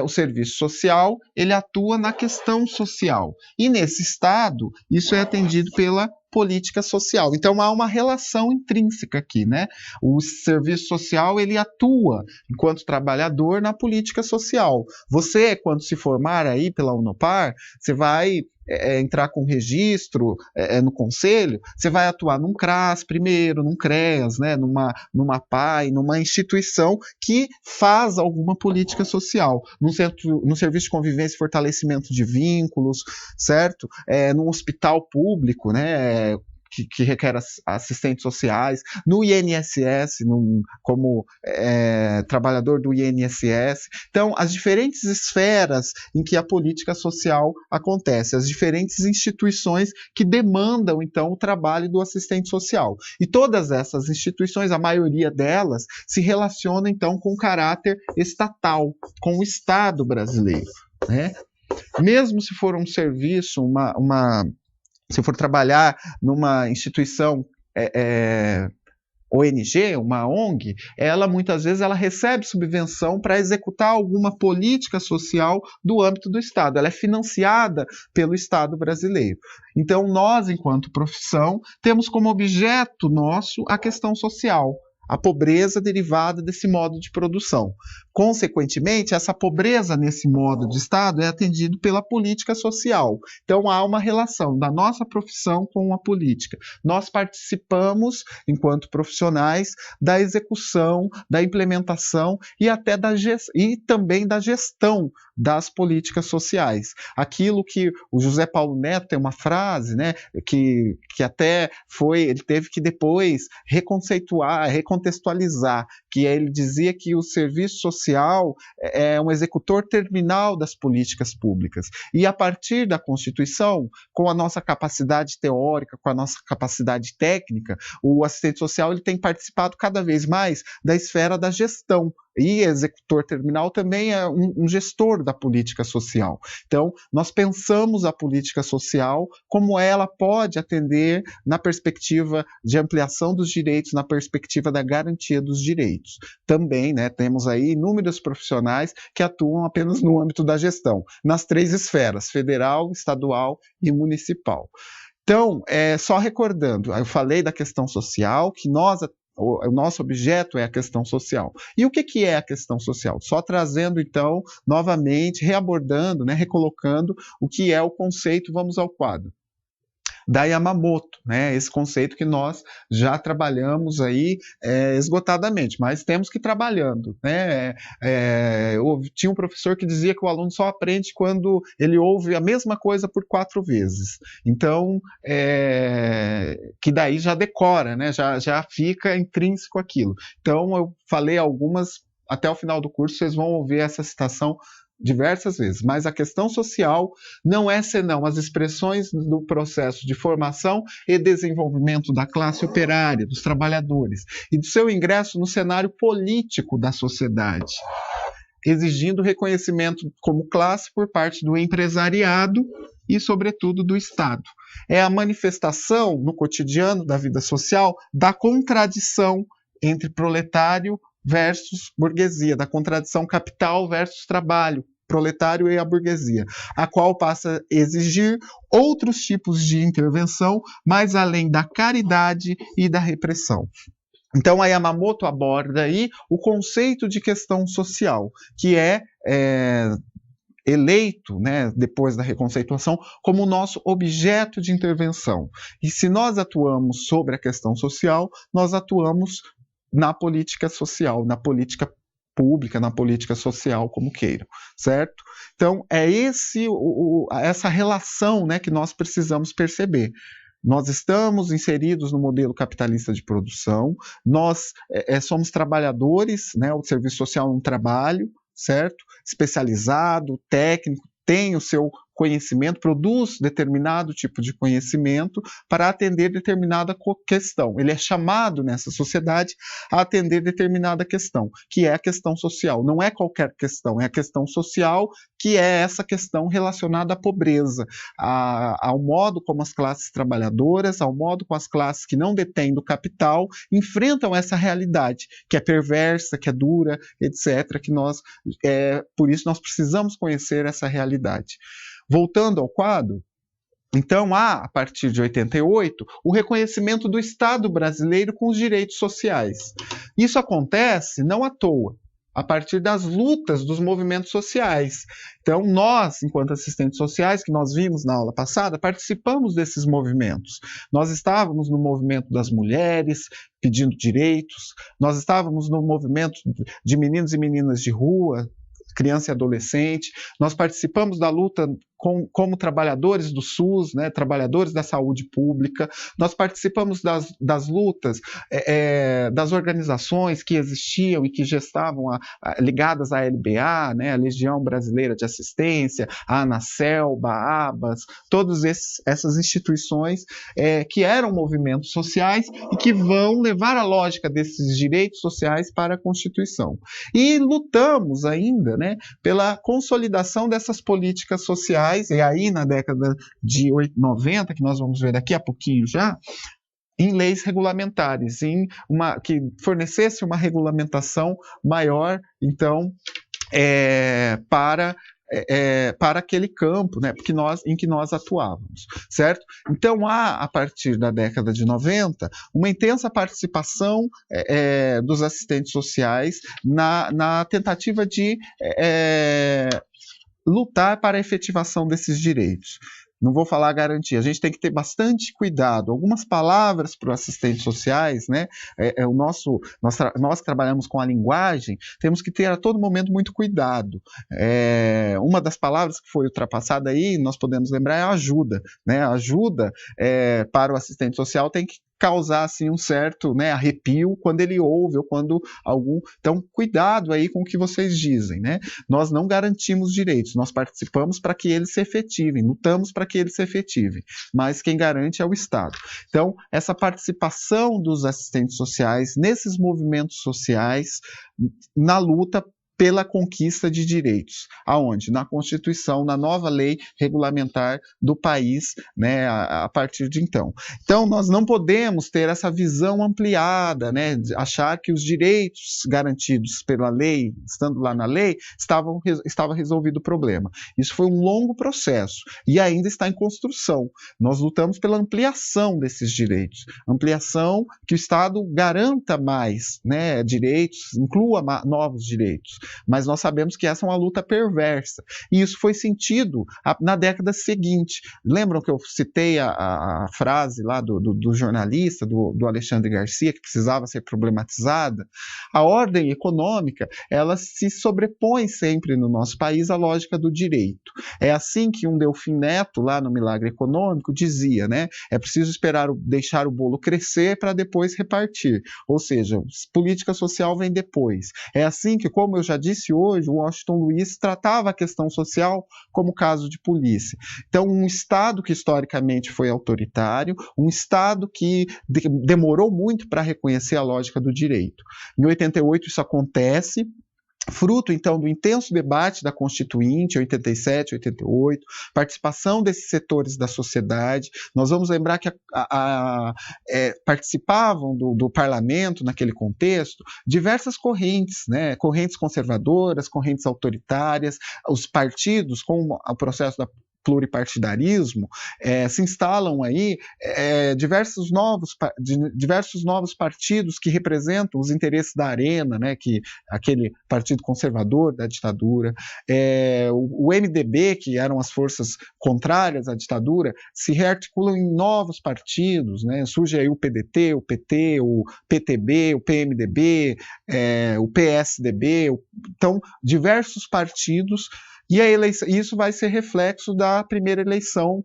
o serviço social, ele atua na questão social, e nesse estado, isso é atendido pela política social. Então há uma relação intrínseca aqui, né? O serviço social, ele atua enquanto trabalhador na política social. Você, quando se formar aí pela Unopar, você vai entrar com registro no conselho, você vai atuar num CRAS primeiro, num CREAS, né? numa PAI, numa instituição que faz alguma política social, num serviço de convivência e fortalecimento de vínculos, certo? Num hospital público, né? Que requer assistentes sociais, no INSS, como trabalhador do INSS. Então, as diferentes esferas em que a política social acontece, as diferentes instituições que demandam, então, o trabalho do assistente social. E todas essas instituições, a maioria delas, se relacionam, então, com o caráter estatal, com o Estado brasileiro, né? Mesmo se for um serviço, se for trabalhar numa instituição ONG, uma ONG, ela muitas vezes recebe subvenção para executar alguma política social do âmbito do Estado. Ela é financiada pelo Estado brasileiro. Então, nós, enquanto profissão, temos como objeto nosso a questão social, a pobreza derivada desse modo de produção. Consequentemente, essa pobreza nesse modo de Estado é atendida pela política social. Então, há uma relação da nossa profissão com a política. Nós participamos, enquanto profissionais, da execução, da implementação e até e também da gestão das políticas sociais. Aquilo que o José Paulo Neto tem uma frase, né, que até ele teve que depois recontextualizar, que ele dizia que o serviço social é um executor terminal das políticas públicas. E a partir da Constituição, com a nossa capacidade teórica, com a nossa capacidade técnica, o assistente social ele tem participado cada vez mais da esfera da gestão. E executor terminal também é um gestor da política social. Então, nós pensamos a política social como ela pode atender na perspectiva de ampliação dos direitos, na perspectiva da garantia dos direitos. Também, né, temos aí inúmeros profissionais que atuam apenas no âmbito da gestão, nas 3 esferas, federal, estadual e municipal. Então, só recordando, eu falei da questão social, que o nosso objeto é a questão social. E o que é a questão social? Só trazendo, então, novamente, reabordando, né, recolocando o que é o conceito, vamos ao quadro. Da Yamamoto, né, esse conceito que nós já trabalhamos aí esgotadamente, mas temos que ir trabalhando, né? Tinha um professor que dizia que o aluno só aprende quando ele ouve a mesma coisa por 4 vezes, então, que daí já decora, né? Já fica intrínseco aquilo. Então, eu falei algumas, até o final do curso vocês vão ouvir essa citação diversas vezes, mas a questão social não é senão as expressões do processo de formação e desenvolvimento da classe operária, dos trabalhadores, e do seu ingresso no cenário político da sociedade, exigindo reconhecimento como classe por parte do empresariado e, sobretudo, do Estado. É a manifestação no cotidiano da vida social da contradição entre proletário versus burguesia, da contradição capital versus trabalho, proletário e a burguesia, a qual passa a exigir outros tipos de intervenção, mais além da caridade e da repressão. Então, a Yamamoto aborda aí o conceito de questão social, que é eleito, né, depois da reconceituação, como o nosso objeto de intervenção. E se nós atuamos sobre a questão social, nós atuamos na política social, na política pública, na política social, como queiram, certo? Então, é essa relação, né, que nós precisamos perceber. Nós estamos inseridos no modelo capitalista de produção, nós somos trabalhadores, né, o serviço social é um trabalho, certo? Especializado, técnico, tem o seu conhecimento, produz determinado tipo de conhecimento para atender determinada questão. Ele é chamado nessa sociedade a atender determinada questão, que é a questão social. Não é qualquer questão, é a questão social, que é essa questão relacionada à pobreza, ao modo como as classes trabalhadoras, ao modo como as classes que não detêm do capital enfrentam essa realidade, que é perversa, que é dura, etc., por isso nós precisamos conhecer essa realidade. Voltando ao quadro, então há, a partir de 88, o reconhecimento do Estado brasileiro com os direitos sociais. Isso acontece não à toa, a partir das lutas dos movimentos sociais. Então, nós, enquanto assistentes sociais, que nós vimos na aula passada, participamos desses movimentos. Nós estávamos no movimento das mulheres, pedindo direitos, nós estávamos no movimento de meninos e meninas de rua, criança e adolescente, nós participamos da luta como trabalhadores do SUS, né, trabalhadores da saúde pública, nós participamos das lutas das organizações que existiam e que gestavam ligadas à LBA, né, a Legião Brasileira de Assistência, a ANACELBA, a ABAS, todas essas instituições que eram movimentos sociais e que vão levar a lógica desses direitos sociais para a Constituição. E lutamos ainda, né, pela consolidação dessas políticas sociais, e aí na década de 90, que nós vamos ver daqui a pouquinho já, em leis regulamentares, que fornecesse uma regulamentação maior, então, para para aquele campo, né, em que nós atuávamos, certo? Então há, a partir da década de 90, uma intensa participação dos assistentes sociais na tentativa de lutar para a efetivação desses direitos. Não vou falar garantia, a gente tem que ter bastante cuidado. Algumas palavras para os assistentes sociais, né? Nós trabalhamos com a linguagem, temos que ter a todo momento muito cuidado. Uma das palavras que foi ultrapassada aí, nós podemos lembrar, é a ajuda, né? A ajuda para o assistente social tem que causar assim, um certo, né, arrepio quando ele ouve ou quando algum... Então, cuidado aí com o que vocês dizem, né? Nós não garantimos direitos, nós participamos para que eles se efetivem, lutamos para que eles se efetivem, mas quem garante é o Estado. Então, essa participação dos assistentes sociais nesses movimentos sociais, na luta pela conquista de direitos. Aonde? Na Constituição, na nova lei regulamentar do país, né, a partir de então. Então, nós não podemos ter essa visão ampliada, né, de achar que os direitos garantidos pela lei, estando lá na lei, estava resolvido o problema. Isso foi um longo processo e ainda está em construção. Nós lutamos pela ampliação desses direitos, ampliação que o Estado garanta mais, né, direitos, inclua novos direitos. Mas nós sabemos que essa é uma luta perversa. E isso foi sentido na década seguinte. Lembram que eu citei a frase lá do jornalista, do Alexandre Garcia, que precisava ser problematizada? A ordem econômica, ela se sobrepõe sempre no nosso país à lógica do direito. É assim que um Delfim Neto, lá no Milagre Econômico, dizia, né? É preciso deixar o bolo crescer para depois repartir. Ou seja, política social vem depois. É assim que, como eu já disse hoje, o Washington Luiz tratava a questão social como caso de polícia. Então, um Estado que historicamente foi autoritário, um Estado que demorou muito para reconhecer a lógica do direito. Em 88 isso acontece, fruto, então, do intenso debate da Constituinte, 87, 88, participação desses setores da sociedade. Nós vamos lembrar que participavam do parlamento, naquele contexto, diversas correntes, né? Correntes conservadoras, correntes autoritárias, os partidos, com o processo da pluripartidarismo, se instalam aí diversos novos partidos que representam os interesses da Arena, né, aquele partido conservador da ditadura, o MDB, que eram as forças contrárias à ditadura, se rearticulam em novos partidos, né, surge aí o PDT, o PT, o PTB, o PMDB, o PSDB, então diversos partidos. E isso vai ser reflexo da primeira eleição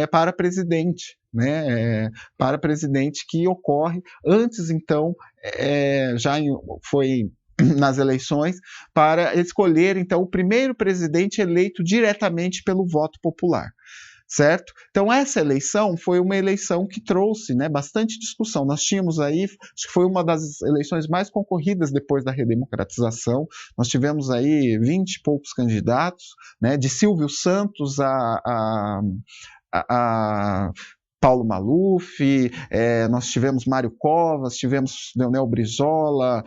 para presidente, né? Para presidente que ocorre antes, então, foi nas eleições, para escolher, então, o primeiro presidente eleito diretamente pelo voto popular. Certo? Então essa eleição foi uma eleição que trouxe, né, bastante discussão. Nós tínhamos aí, acho que foi uma das eleições mais concorridas depois da redemocratização, nós tivemos aí 20 e poucos candidatos, né, de Silvio Santos a Paulo Maluf, nós tivemos Mário Covas, tivemos Leonel Brizola,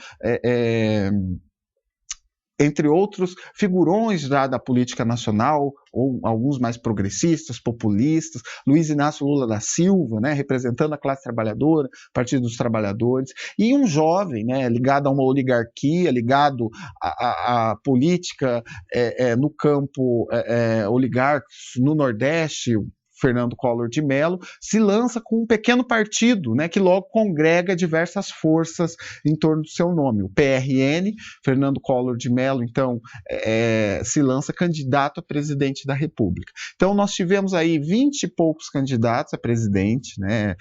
entre outros figurões da política nacional, ou alguns mais progressistas, populistas, Luiz Inácio Lula da Silva, né, representando a classe trabalhadora, Partido dos Trabalhadores, e um jovem, né, ligado a uma oligarquia, ligado à política no campo oligárquico no Nordeste, Fernando Collor de Mello, se lança com um pequeno partido, né, que logo congrega diversas forças em torno do seu nome. O PRN, Fernando Collor de Mello, então, se lança candidato a presidente da República. Então, nós tivemos aí 20 e poucos candidatos a presidente, né,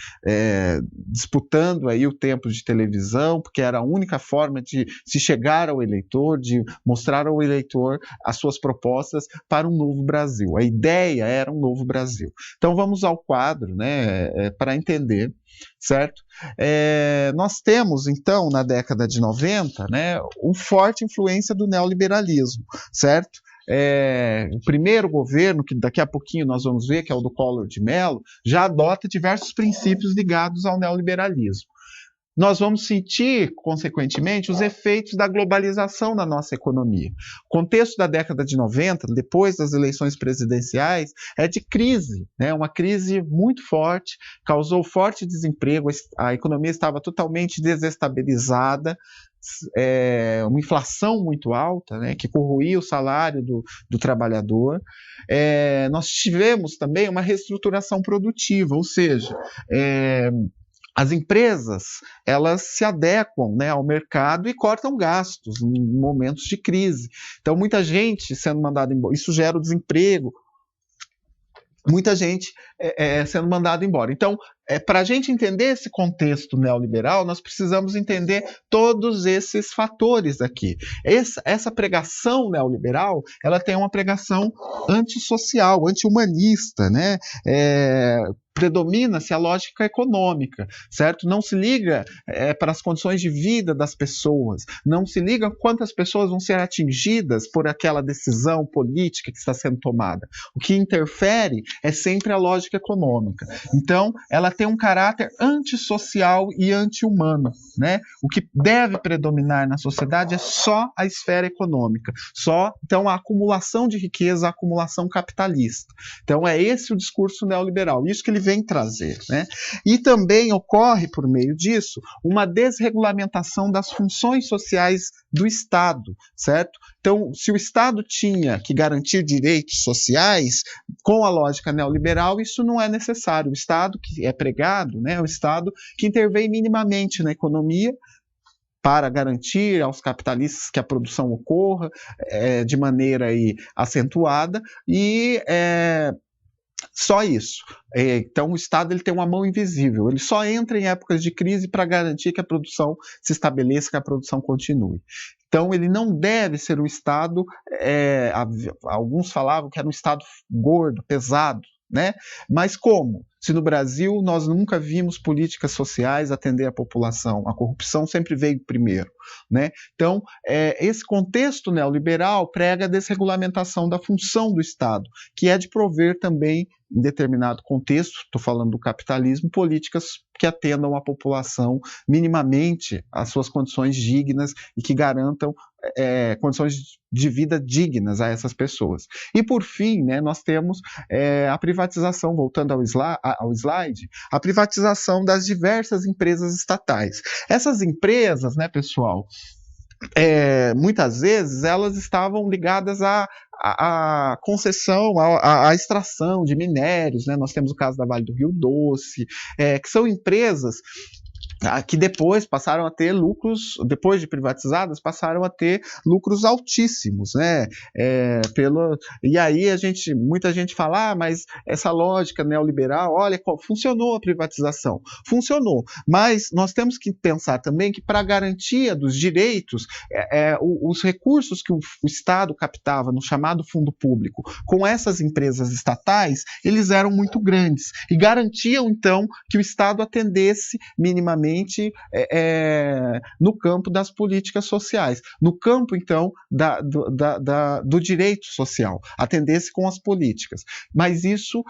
disputando aí o tempo de televisão, porque era a única forma de se chegar ao eleitor, de mostrar ao eleitor as suas propostas para um novo Brasil. A ideia era um novo Brasil. Então vamos ao quadro, né, para entender, certo? Nós temos, então, na década de 90, né, uma forte influência do neoliberalismo, certo? O primeiro governo, que daqui a pouquinho nós vamos ver, que é o do Collor de Mello, já adota diversos princípios ligados ao neoliberalismo. nós vamos sentir, consequentemente, os efeitos da globalização na nossa economia. O contexto da década de 90, depois das eleições presidenciais, é de crise, né? Uma crise muito forte, causou forte desemprego, a economia estava totalmente desestabilizada, uma inflação muito alta, né, que corroía o salário do trabalhador. Nós tivemos também uma reestruturação produtiva, ou seja, as empresas, elas se adequam, né, ao mercado e cortam gastos em momentos de crise. Então, muita gente sendo mandada embora, isso gera o desemprego, muita gente sendo mandada embora. Então, para a gente entender esse contexto neoliberal, nós precisamos entender todos esses fatores aqui. Essa pregação neoliberal, ela tem uma pregação antissocial, anti-humanista, né? Predomina-se a lógica econômica, certo? Não se liga para as condições de vida das pessoas, não se liga quantas pessoas vão ser atingidas por aquela decisão política que está sendo tomada. O que interfere é sempre a lógica econômica. Então, ela tem um caráter antissocial e anti-humano, né? O que deve predominar na sociedade é só a esfera econômica, então, a acumulação de riqueza, a acumulação capitalista. Então, é esse o discurso neoliberal, isso que ele vem trazer, né? E também ocorre, por meio disso, uma desregulamentação das funções sociais do Estado, certo? Então, se o Estado tinha que garantir direitos sociais, com a lógica neoliberal, isso não é necessário. O Estado que é pregado, né, é o Estado que intervém minimamente na economia para garantir aos capitalistas que a produção ocorra de maneira aí acentuada e só isso. Então, o Estado ele tem uma mão invisível. Ele só entra em épocas de crise para garantir que a produção se estabeleça, que a produção continue. Então, ele não deve ser um Estado, alguns falavam que era um Estado gordo, pesado, né? Mas como? Se no Brasil nós nunca vimos políticas sociais atender a população, a corrupção sempre veio primeiro, né? Então, esse contexto neoliberal prega a desregulamentação da função do Estado, que é de prover também, em determinado contexto, estou falando do capitalismo, políticas que atendam a população minimamente às suas condições dignas e que garantam condições de vida dignas a essas pessoas. E, por fim, né, nós temos a privatização, voltando ao slide, a privatização das diversas empresas estatais. Essas empresas, né, pessoal, muitas vezes elas estavam ligadas à concessão, à extração de minérios, né? Nós temos o caso da Vale do Rio Doce, que são empresas que depois passaram a ter lucros, depois de privatizadas, passaram a ter lucros altíssimos, né? E aí muita gente fala, mas essa lógica neoliberal, olha, funcionou a privatização. Funcionou, mas nós temos que pensar também que para a garantia dos direitos, os recursos que o Estado captava no chamado fundo público com essas empresas estatais, eles eram muito grandes e garantiam, então, que o Estado atendesse minimamente no campo das políticas sociais, no campo, então, do direito social, atendesse com as políticas. Mas isso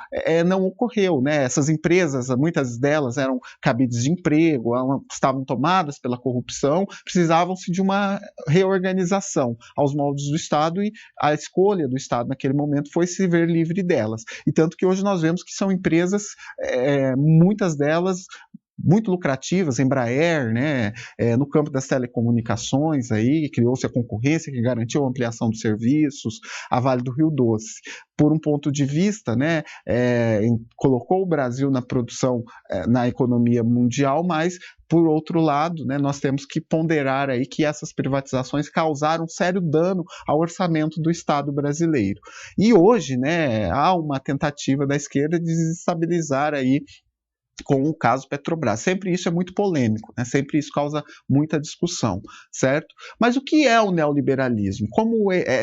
não ocorreu, né? Essas empresas, muitas delas eram cabides de emprego, estavam tomadas pela corrupção, precisavam-se de uma reorganização aos moldes do Estado e a escolha do Estado naquele momento foi se ver livre delas. E tanto que hoje nós vemos que são empresas, muitas delas, muito lucrativas, Embraer, né, no campo das telecomunicações, aí criou-se a concorrência que garantiu a ampliação dos serviços, a Vale do Rio Doce. Por um ponto de vista, né, colocou o Brasil na produção, na economia mundial, mas, por outro lado, né, nós temos que ponderar aí que essas privatizações causaram sério dano ao orçamento do Estado brasileiro. E hoje, né, há uma tentativa da esquerda de desestabilizar aí com o caso Petrobras. Sempre isso é muito polêmico, né? Sempre isso causa muita discussão, certo? Mas o que é o neoliberalismo?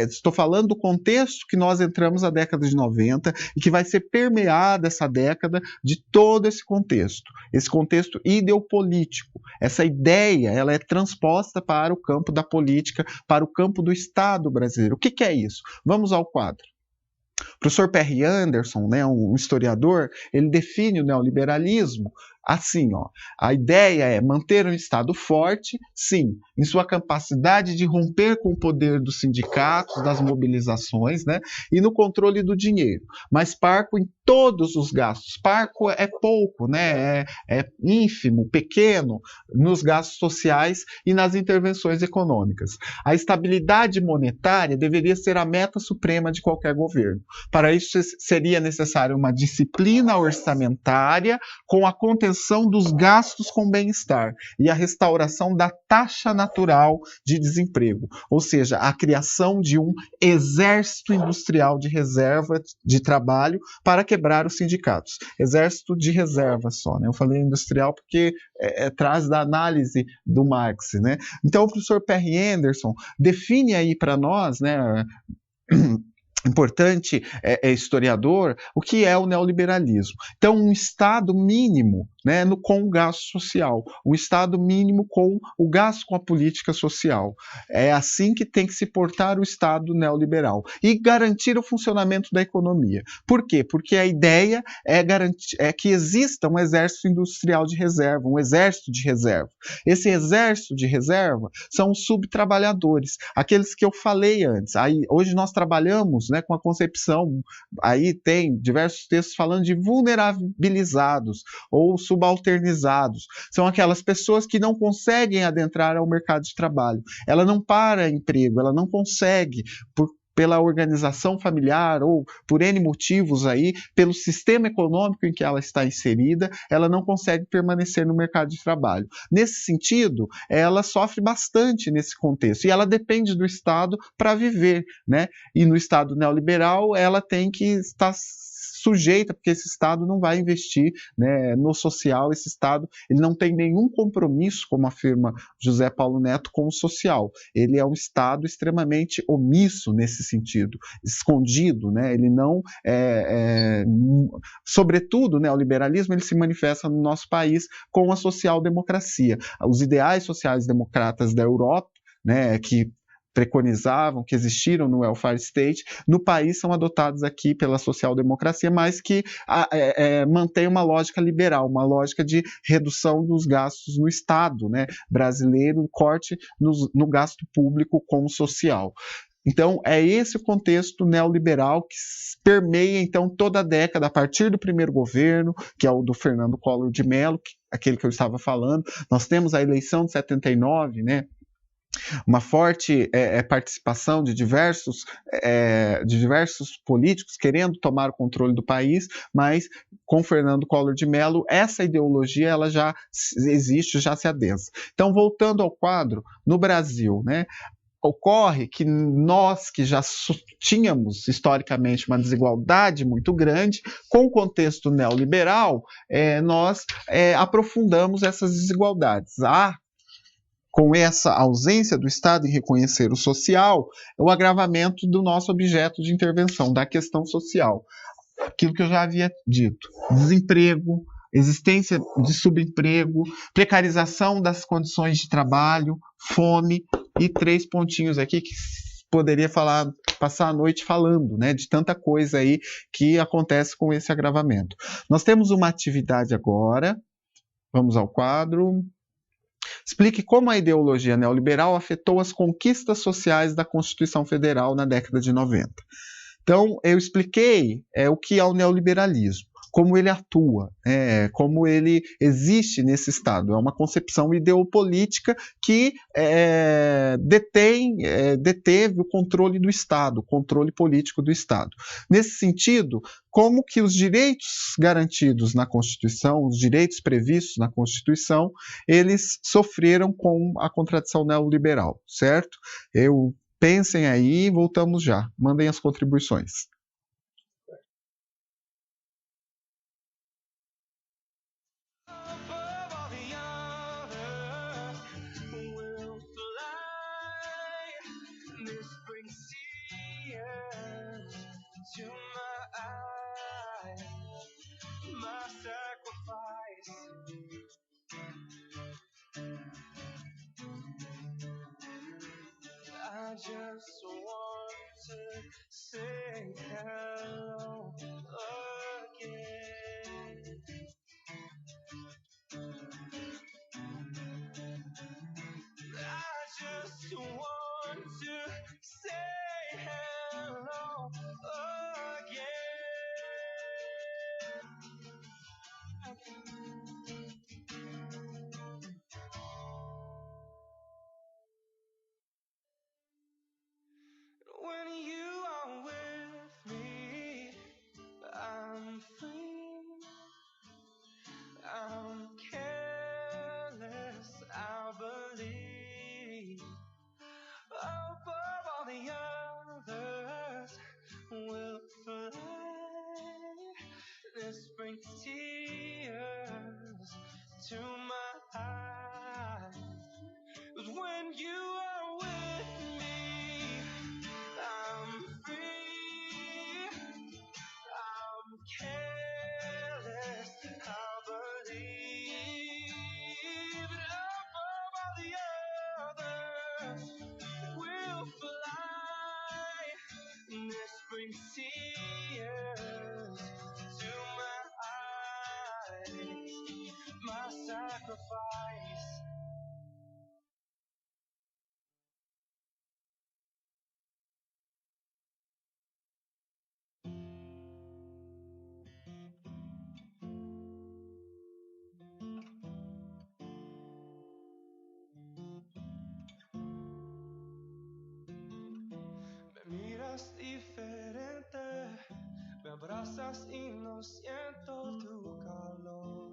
Estou falando do contexto que nós entramos na década de 90 e que vai ser permeada essa década de todo esse contexto ideopolítico. Essa ideia, ela é transposta para o campo da política, para o campo do Estado brasileiro. O que é isso? Vamos ao quadro. O professor Perry Anderson, né, um historiador, ele define o neoliberalismo assim, ó, a ideia é manter um Estado forte, sim, em sua capacidade de romper com o poder dos sindicatos, das mobilizações, né, e no controle do dinheiro, mas parco em todos os gastos. Parco é pouco, né, é ínfimo, pequeno nos gastos sociais e nas intervenções econômicas. A estabilidade monetária deveria ser a meta suprema de qualquer governo. Para isso seria necessária uma disciplina orçamentária com a contenção dos gastos com bem-estar e a restauração da taxa natural de desemprego, ou seja, a criação de um exército industrial de reserva de trabalho para quebrar os sindicatos. Exército de reserva só, né? Eu falei industrial porque traz da análise do Marx, né? Então o professor Perry Anderson define aí para nós, né, importante historiador, o que é o neoliberalismo. Então, um Estado mínimo, né, com o gasto social, um Estado mínimo com o gasto com a política social. É assim que tem que se portar o Estado neoliberal. E garantir o funcionamento da economia. Por quê? Porque a ideia é que exista um exército industrial de reserva, um exército de reserva. Esse exército de reserva são os subtrabalhadores, aqueles que eu falei antes. Aí, hoje nós trabalhamos, né, com a concepção, aí tem diversos textos falando de vulnerabilizados ou subalternizados. São aquelas pessoas que não conseguem adentrar ao mercado de trabalho. Ela não para emprego, ela não consegue, pela organização familiar ou por N motivos aí, pelo sistema econômico em que ela está inserida, ela não consegue permanecer no mercado de trabalho. Nesse sentido, ela sofre bastante nesse contexto e ela depende do Estado para viver, né? E no Estado neoliberal, ela tem que estar sujeita, porque esse Estado não vai investir, né, no social, esse Estado ele não tem nenhum compromisso, como afirma José Paulo Neto, com o social. Ele é um Estado extremamente omisso nesse sentido, escondido, né? Ele não sobretudo, né, o liberalismo ele se manifesta no nosso país com a social-democracia. Os ideais sociais-democratas da Europa, né, que preconizavam, que existiram no welfare state, no país são adotados aqui pela social-democracia, mas que mantém uma lógica liberal, uma lógica de redução dos gastos no Estado, né, brasileiro, corte no gasto público com o social. Então, é esse o contexto neoliberal que permeia, então, toda a década, a partir do primeiro governo, que é o do Fernando Collor de Mello, aquele que eu estava falando. Nós temos a eleição de 79, né, uma forte participação de diversos políticos querendo tomar o controle do país, mas com Fernando Collor de Mello, essa ideologia ela já existe, já se adensa. Então, voltando ao quadro, no Brasil, né, ocorre que nós que já tínhamos historicamente uma desigualdade muito grande, com o contexto neoliberal, nós aprofundamos essas desigualdades. Com essa ausência do Estado em reconhecer o social, o agravamento do nosso objeto de intervenção, da questão social. Aquilo que eu já havia dito: desemprego, existência de subemprego, precarização das condições de trabalho, fome, e 3 pontinhos aqui que poderia passar a noite falando, né, de tanta coisa aí que acontece com esse agravamento. Nós temos uma atividade agora, vamos ao quadro. Explique como a ideologia neoliberal afetou as conquistas sociais da Constituição Federal na década de 90. Então, eu expliquei o que é o neoliberalismo, como ele atua, como ele existe nesse Estado. É uma concepção ideopolítica que deteve o controle do Estado, o controle político do Estado. Nesse sentido, como que os direitos garantidos na Constituição, os direitos previstos na Constituição, eles sofreram com a contradição neoliberal, certo? Pensem aí, voltamos já. Mandem as contribuições. I just want to say hello again. This brings tears to my eyes. But when you are with me, I'm free. I'm careless. I believe that above all the others, we'll fly. And this brings tears to my eyes. My sacrifice. Me miras diferente, me abrazas y no siento tu calor.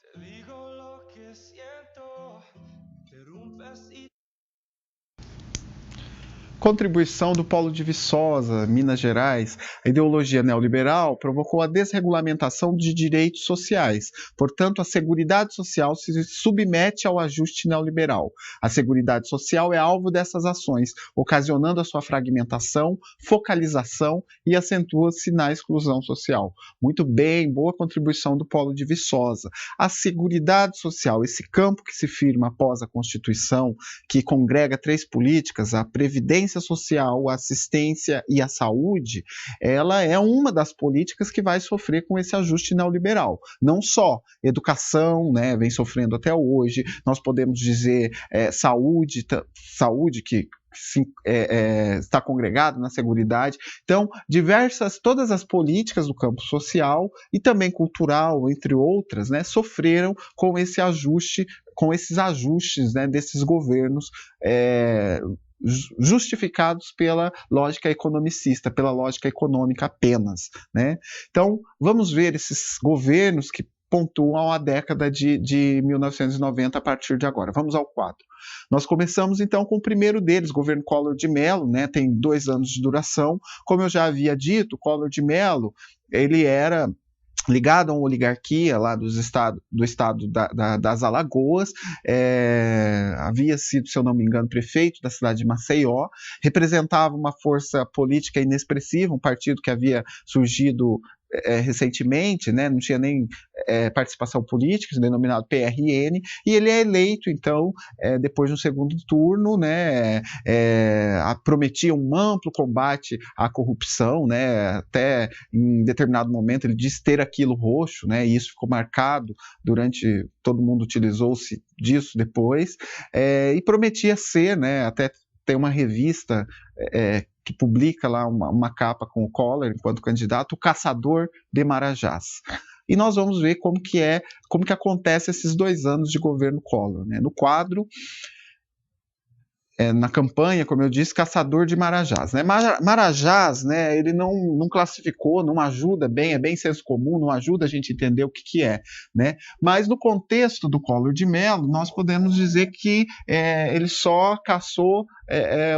Te digo lo que siento, interrumpes y Contribuição do Polo de Viçosa, Minas Gerais. A ideologia neoliberal provocou a desregulamentação de direitos sociais. Portanto, a Seguridade Social se submete ao ajuste neoliberal. A Seguridade Social é alvo dessas ações, ocasionando a sua fragmentação, focalização e acentua-se na exclusão social. Muito bem, boa contribuição do Polo de Viçosa. A Seguridade Social, esse campo que se firma após a Constituição, que congrega três políticas, a Previdência Social, a assistência e a saúde, ela é uma das políticas que vai sofrer com esse ajuste neoliberal. Não só educação, né, vem sofrendo até hoje, nós podemos dizer saúde que está congregado na Seguridade. Então, todas as políticas do campo social e também cultural, entre outras, né, sofreram com esse ajuste, com esses ajustes, né, desses governos justificados pela lógica economicista, pela lógica econômica apenas, né? Então, vamos ver esses governos que pontuam a década de 1990 a partir de agora. Vamos ao quadro. Nós começamos então com o primeiro deles, governo Collor de Mello, né, tem 2 anos de duração. Como eu já havia dito, Collor de Mello, ele era ligado a uma oligarquia lá do estado das Alagoas, havia sido, se eu não me engano, prefeito da cidade de Maceió, representava uma força política inexpressiva, um partido que havia surgido recentemente, né, não tinha nem participação política, denominado PRN, e ele é eleito, então, depois de um segundo turno, né, prometia um amplo combate à corrupção, né, até em determinado momento ele disse ter aquilo roxo, né, e isso ficou marcado todo mundo utilizou-se disso depois, e prometia ser, né, até tem uma revista que publica lá uma capa com o Collor enquanto candidato, o Caçador de Marajás. E nós vamos ver como que acontece esses 2 anos de governo Collor, né? No quadro, na campanha, como eu disse, Caçador de Marajás, né? Marajás, né, ele não classificou, não ajuda bem, é bem senso comum, não ajuda a gente a entender o que é, né? Mas no contexto do Collor de Mello, nós podemos dizer que ele só caçou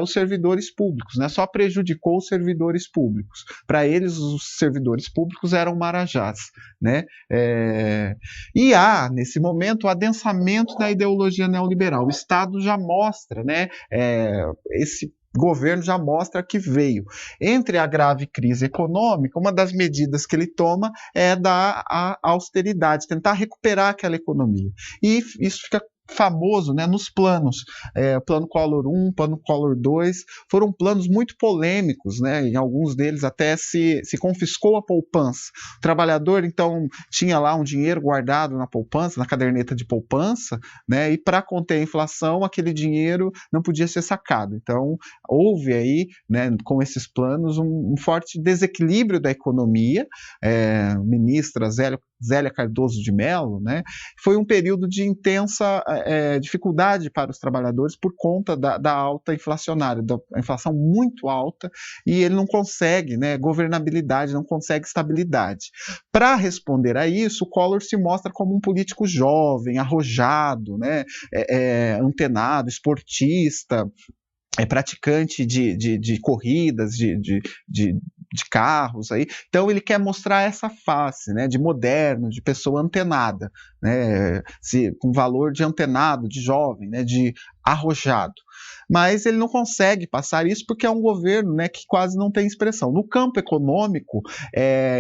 os servidores públicos, né? Só prejudicou os servidores públicos. Para eles, os servidores públicos eram Marajás, né? E há, nesse momento, o adensamento da ideologia neoliberal. O Estado já mostra, né? Esse governo já mostra que veio. Entre a grave crise econômica, uma das medidas que ele toma é dar a austeridade, tentar recuperar aquela economia. E isso fica famoso, né, nos planos. Plano Collor 1, Plano Collor 2, foram planos muito polêmicos, né, em alguns deles até se confiscou a poupança. O trabalhador, então, tinha lá um dinheiro guardado na poupança, na caderneta de poupança, né, e para conter a inflação, aquele dinheiro não podia ser sacado. Então, houve aí, né, com esses planos, um forte desequilíbrio da economia. Ministra Zélia Cardoso de Mello, né, foi um período de intensa dificuldade para os trabalhadores por conta da alta inflacionária, da inflação muito alta, e ele não consegue, né, governabilidade, não consegue estabilidade. Para responder a isso, o Collor se mostra como um político jovem, arrojado, né, antenado, esportista, praticante de corridas, de carros aí. Então ele quer mostrar essa face, né, de moderno, de pessoa antenada, né, com valor de antenado, de jovem, né, de arrojado. Mas ele não consegue passar isso porque é um governo, né, que quase não tem expressão. No campo econômico,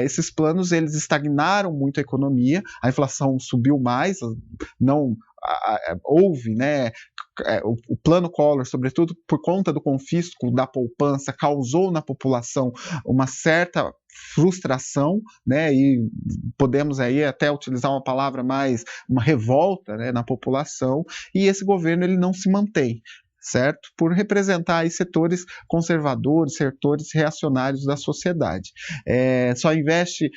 esses planos eles estagnaram muito a economia, a inflação subiu mais, não houve, né, o plano Collor, sobretudo por conta do confisco da poupança, causou na população uma certa frustração, né, e podemos aí até utilizar uma palavra mais, uma revolta, né, na população, e esse governo ele não se mantém, certo? Por representar aí setores conservadores, setores reacionários da sociedade. Só investe,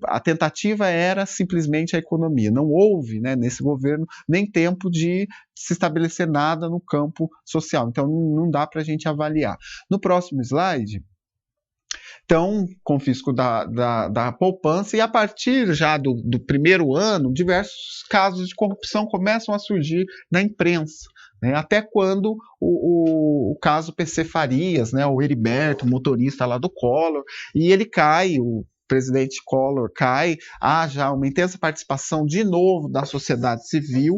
a tentativa era simplesmente a economia. Não houve, né, nesse governo nem tempo de se estabelecer nada no campo social. Então não dá para a gente avaliar. No próximo slide, então, confisco da poupança, e a partir já do primeiro ano, diversos casos de corrupção começam a surgir na imprensa, né? Até quando o caso PC Farias, né, o Heriberto, motorista lá do Collor, e ele cai, o presidente Collor cai, há já uma intensa participação de novo da sociedade civil.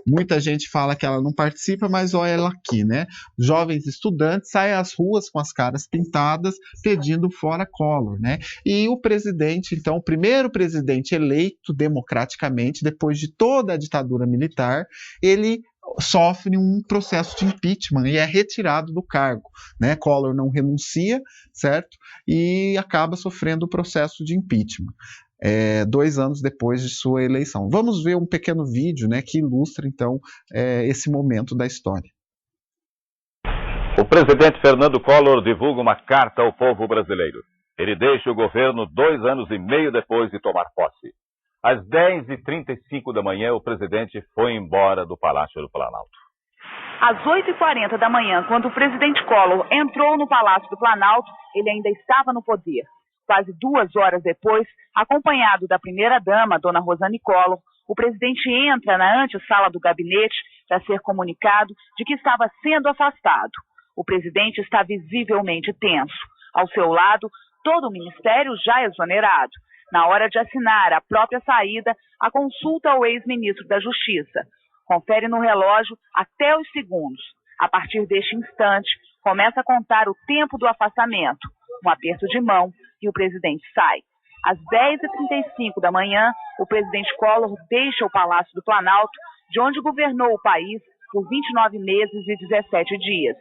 Muita gente fala que ela não participa, mas olha ela aqui, né? Jovens estudantes saem às ruas com as caras pintadas pedindo fora Collor, né? E o presidente, então, o primeiro presidente eleito democraticamente depois de toda a ditadura militar, ele sofre um processo de impeachment e é retirado do cargo, né? Collor não renuncia, certo? E acaba sofrendo o processo de impeachment, 2 anos depois de sua eleição. Vamos ver um pequeno vídeo, né, que ilustra, então, esse momento da história. O presidente Fernando Collor divulga uma carta ao povo brasileiro. Ele deixa o governo 2 anos e meio depois de tomar posse. Às 10h35 da manhã, o presidente foi embora do Palácio do Planalto. Às 8h40 da manhã, quando o presidente Collor entrou no Palácio do Planalto, ele ainda estava no poder. Quase 2 horas depois, acompanhado da primeira-dama, dona Rosane Collor, o presidente entra na antessala do gabinete para ser comunicado de que estava sendo afastado. O presidente está visivelmente tenso. Ao seu lado, todo o ministério já exonerado. Na hora de assinar a própria saída, a consulta ao ex-ministro da Justiça. Confere no relógio até os segundos. A partir deste instante, começa a contar o tempo do afastamento. Um aperto de mão e o presidente sai. Às 10h35 da manhã, o presidente Collor deixa o Palácio do Planalto, de onde governou o país por 29 meses e 17 dias.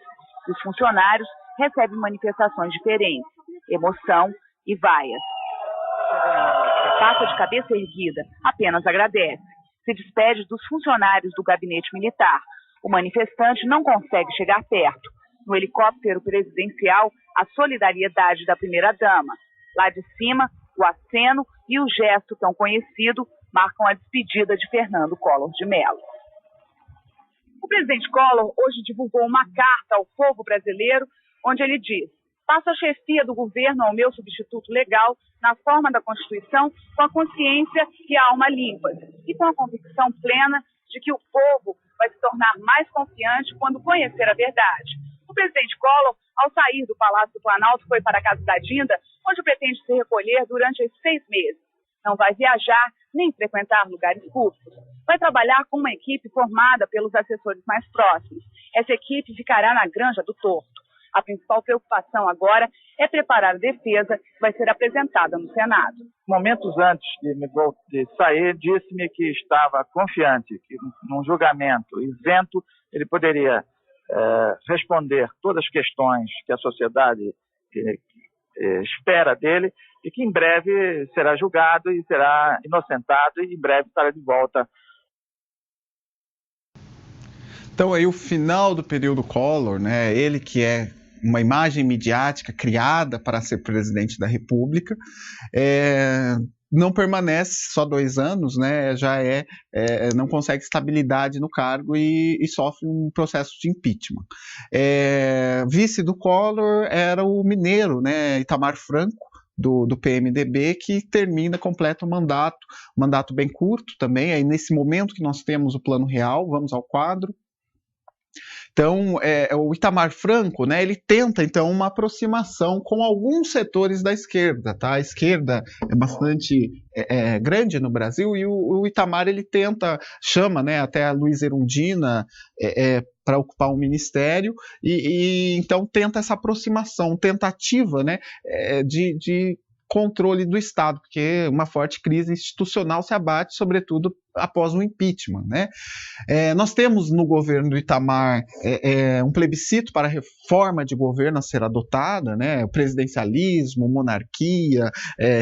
Os funcionários recebem manifestações diferentes, emoção e vaias. Passa de cabeça erguida, apenas agradece. Se despede dos funcionários do gabinete militar. O manifestante não consegue chegar perto. No helicóptero presidencial, a solidariedade da primeira-dama. Lá de cima, o aceno e o gesto tão conhecido marcam a despedida de Fernando Collor de Mello. O presidente Collor hoje divulgou uma carta ao povo brasileiro, onde ele diz: passo a chefia do governo ao meu substituto legal, na forma da Constituição, com a consciência e a alma limpas, e com a convicção plena de que o povo vai se tornar mais confiante quando conhecer a verdade. O presidente Collor, ao sair do Palácio do Planalto, foi para a Casa da Dinda, onde pretende se recolher durante os 6 meses. Não vai viajar nem frequentar lugares públicos. Vai trabalhar com uma equipe formada pelos assessores mais próximos. Essa equipe ficará na Granja do Torto. A principal preocupação agora é preparar a defesa que vai ser apresentada no Senado. Momentos antes de sair, disse-me que estava confiante que num julgamento isento ele poderia responder todas as questões que a sociedade espera dele e que em breve será julgado e será inocentado e em breve estará de volta. Então aí o final do período Collor, né, ele que é uma imagem midiática criada para ser presidente da República, não permanece só 2 anos, né, não consegue estabilidade no cargo e sofre um processo de impeachment. Vice do Collor era o mineiro, né, Itamar Franco, do PMDB, que completa o mandato bem curto também. Aí nesse momento que nós temos o Plano Real, vamos ao quadro. Então, o Itamar Franco, né, ele tenta, então, uma aproximação com alguns setores da esquerda, tá? A esquerda é bastante grande no Brasil e o Itamar, ele tenta, chama, né, até a Luiza Erundina para ocupar um ministério e então tenta essa aproximação, tentativa, né, de controle do Estado, porque uma forte crise institucional se abate, sobretudo após o impeachment, né? Nós temos no governo do Itamar um plebiscito para a reforma de governo a ser adotada, né? O presidencialismo, monarquia,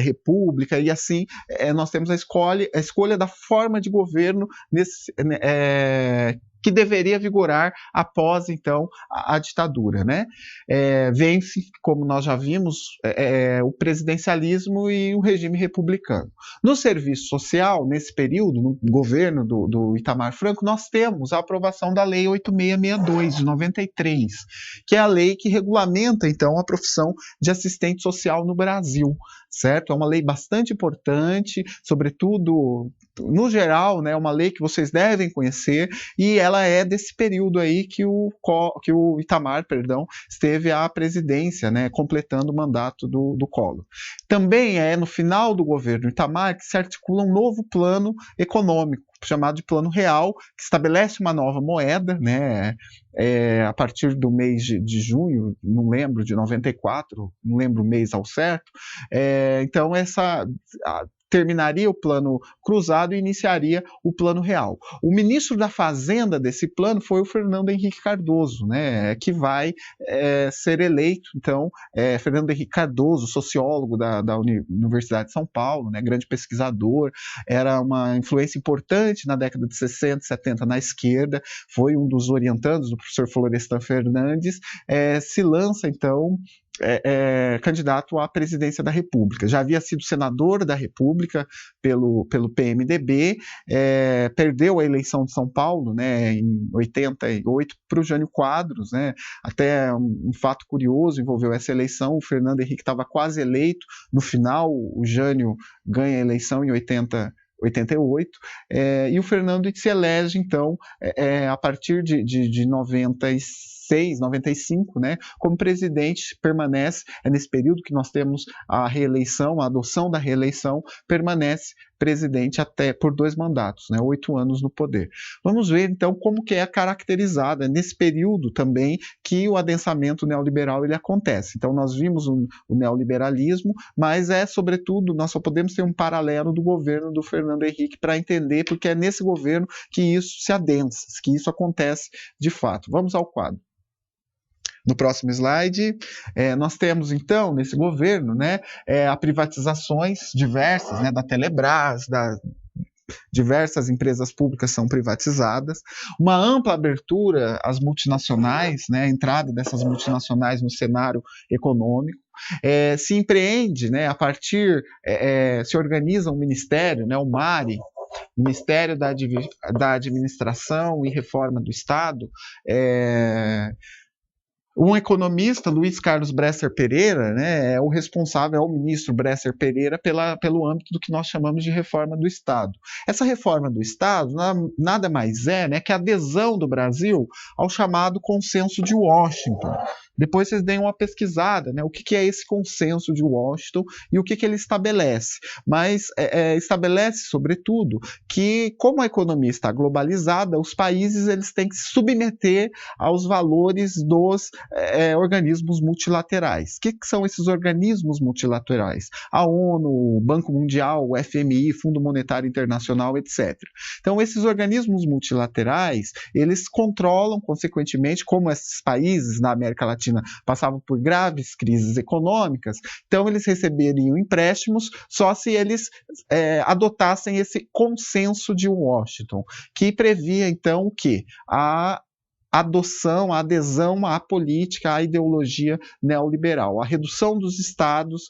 república, e assim nós temos a escolha da forma de governo que deveria vigorar após, então, a ditadura, né? Vence, como nós já vimos, o presidencialismo e o regime republicano. No serviço social, nesse período, no governo do Itamar Franco, nós temos a aprovação da Lei 8662, de 93, que é a lei que regulamenta, então, a profissão de assistente social no Brasil, certo? É uma lei bastante importante, sobretudo, no geral, né, uma lei que vocês devem conhecer, e ela é desse período aí que o Itamar, esteve à presidência, né, completando o mandato do Collor. Também é no final do governo Itamar que se articula um novo plano econômico, chamado de Plano Real, que estabelece uma nova moeda, né, a partir do mês de junho, não lembro, de 94, não lembro o mês ao certo. Então, terminaria o plano cruzado e iniciaria o plano real. O ministro da Fazenda desse plano foi o Fernando Henrique Cardoso, né, que vai ser eleito, então, Fernando Henrique Cardoso, sociólogo da Universidade de São Paulo, né, grande pesquisador, era uma influência importante na década de 60, 70 na esquerda, foi um dos orientandos do professor Florestan Fernandes, se lança, então, candidato à presidência da República. Já havia sido senador da República pelo PMDB, perdeu a eleição de São Paulo, né, em 88 para o Jânio Quadros, né, até um fato curioso envolveu essa eleição. O Fernando Henrique estava quase eleito, no final o Jânio ganha a eleição em 88, e o Fernando se elege, então, a partir de 96, 95, né, como presidente, permanece, nesse período que nós temos a reeleição, a adoção da reeleição, permanece presidente até por 2 mandatos, né, 8 anos no poder. Vamos ver, então, como que é caracterizada nesse período também que o adensamento neoliberal ele acontece. Então, nós vimos o neoliberalismo, mas sobretudo, nós só podemos ter um paralelo do governo do Fernando Henrique para entender, porque é nesse governo que isso se adensa, que isso acontece de fato. Vamos ao quadro. No próximo slide, nós temos, então, nesse governo, né, privatizações diversas, né, da Telebrás, diversas empresas públicas são privatizadas, uma ampla abertura às multinacionais, né, a entrada dessas multinacionais no cenário econômico, se empreende, né, a partir, se organiza um ministério, né, o MARI, Ministério da Administração e Reforma do Estado. Um economista, Luiz Carlos Bresser Pereira, né, é o responsável, é o ministro Bresser Pereira pelo âmbito do que nós chamamos de reforma do Estado. Essa reforma do Estado nada mais né, que a adesão do Brasil ao chamado Consenso de Washington. Depois vocês deem uma pesquisada, né, o que é esse Consenso de Washington e o que ele estabelece. Mas estabelece, sobretudo, que como a economia está globalizada, os países eles têm que se submeter aos valores dos organismos multilaterais. O que são esses organismos multilaterais? A ONU, o Banco Mundial, o FMI, Fundo Monetário Internacional, etc. Então, esses organismos multilaterais, eles controlam, consequentemente, como esses países na América Latina passavam por graves crises econômicas, então eles receberiam empréstimos só se eles adotassem esse Consenso de Washington, que previa, então, o quê? A adesão à política, à ideologia neoliberal, a redução dos estados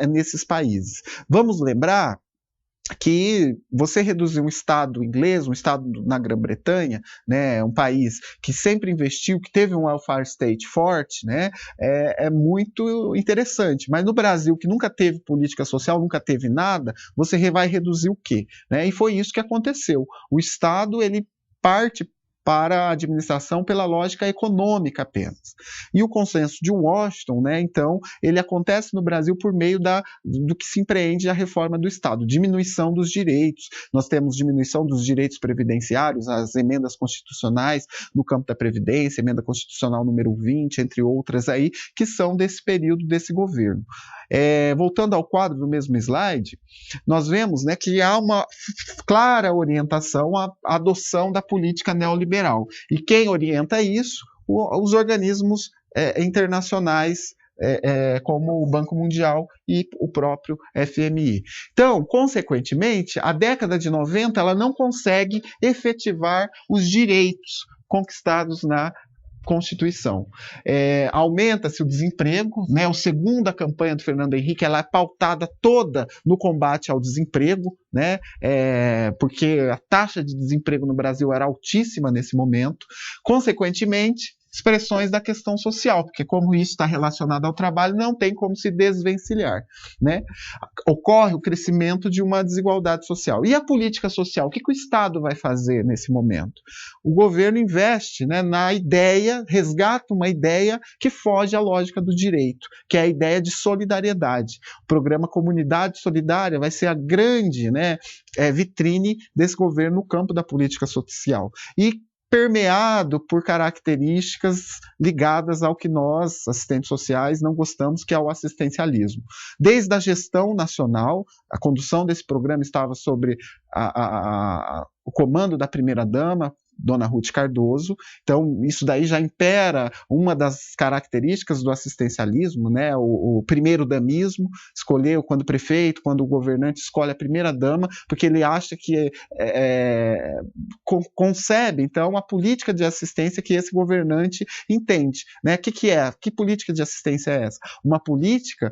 nesses países. Vamos lembrar que você reduzir um Estado inglês, um Estado na Grã-Bretanha, né, um país que sempre investiu, que teve um welfare state forte, né, é muito interessante. Mas no Brasil, que nunca teve política social, nunca teve nada, você vai reduzir o quê? Né? E foi isso que aconteceu. O Estado, ele parte para a administração pela lógica econômica apenas. E o consenso de Washington, né, então, ele acontece no Brasil por meio do que se empreende a reforma do Estado, diminuição dos direitos. Nós temos diminuição dos direitos previdenciários, as emendas constitucionais no campo da Previdência, emenda constitucional número 20, entre outras aí, que são desse período desse governo. Voltando ao quadro do mesmo slide, nós vemos, né, que há uma clara orientação à adoção da política neoliberal. E quem orienta isso? Os organismos internacionais, como o Banco Mundial e o próprio FMI. Então, consequentemente, a década de 90 ela não consegue efetivar os direitos conquistados na Constituição. Aumenta-se o desemprego, né? A segunda campanha do Fernando Henrique ela é pautada toda no combate ao desemprego, né? Porque a taxa de desemprego no Brasil era altíssima nesse momento. Consequentemente, expressões da questão social, porque como isso está relacionado ao trabalho, não tem como se desvencilhar, né? Ocorre o crescimento de uma desigualdade social. E a política social? O que o Estado vai fazer nesse momento? O governo investe, né, na ideia, resgata uma ideia que foge à lógica do direito, que é a ideia de solidariedade. O programa Comunidade Solidária vai ser a grande, né, vitrine desse governo no campo da política social. E permeado por características ligadas ao que nós, assistentes sociais, não gostamos, que é o assistencialismo. Desde a gestão nacional, a condução desse programa estava sobre o comando da primeira-dama, Dona Ruth Cardoso. Então, isso daí já impera uma das características do assistencialismo, né? O primeiro-damismo, escolher quando prefeito, quando o governante escolhe a primeira-dama, porque ele acha que concebe, então, a política de assistência que esse governante entende, né? Que política de assistência é essa? Uma política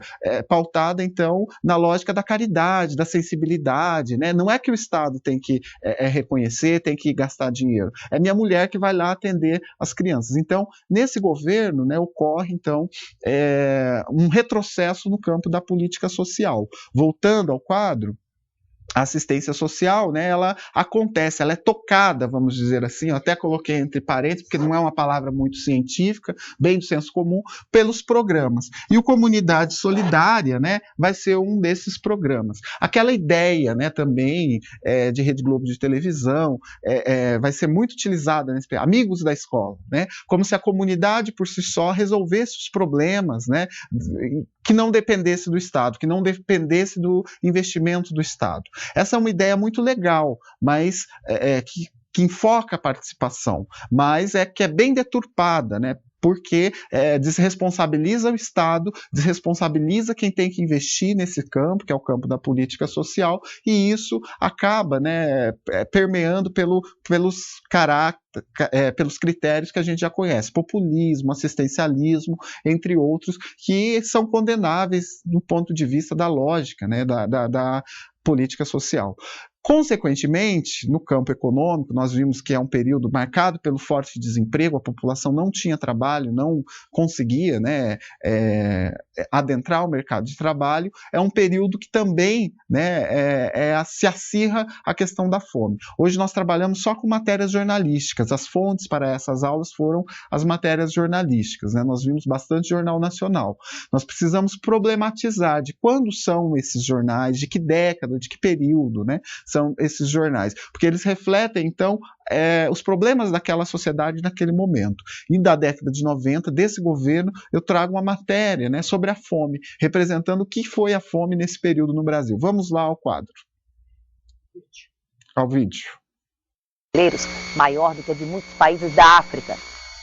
pautada, então, na lógica da caridade, da sensibilidade, né? Não é que o Estado tem que reconhecer, tem que gastar dinheiro. É minha mulher que vai lá atender as crianças. Então, nesse governo, né, ocorre, então, um retrocesso no campo da política social. Voltando ao quadro, a assistência social, né, ela acontece, ela é tocada, vamos dizer assim, eu até coloquei entre parênteses, porque não é uma palavra muito científica, bem do senso comum, pelos programas. E o Comunidade Solidária, né, vai ser um desses programas. Aquela ideia, né, também de Rede Globo de televisão, vai ser muito utilizada nesse amigos da escola, né, como se a comunidade por si só resolvesse os problemas, né, que não dependesse do Estado, que não dependesse do investimento do Estado. Essa é uma ideia muito legal, mas que enfoca a participação, mas que é bem deturpada, né? Porque desresponsabiliza o Estado, desresponsabiliza quem tem que investir nesse campo, que é o campo da política social, e isso acaba, né, permeando pelos critérios que a gente já conhece, populismo, assistencialismo, entre outros, que são condenáveis do ponto de vista da lógica, né, da política social. Consequentemente, no campo econômico, nós vimos que é um período marcado pelo forte desemprego, a população não tinha trabalho, não conseguia, né, adentrar o mercado de trabalho. É um período que também, né, se acirra a questão da fome. Hoje nós trabalhamos só com matérias jornalísticas, as fontes para essas aulas foram as matérias jornalísticas, né? Nós vimos bastante jornal nacional. Nós precisamos problematizar de quando são esses jornais, de que década, de que período, né? São esses jornais, porque eles refletem, então, os problemas daquela sociedade naquele momento. E da década de 90, desse governo, eu trago uma matéria, né, sobre a fome, representando o que foi a fome nesse período no Brasil. Vamos lá ao quadro. Ao vídeo. Maior do que a de muitos países da África.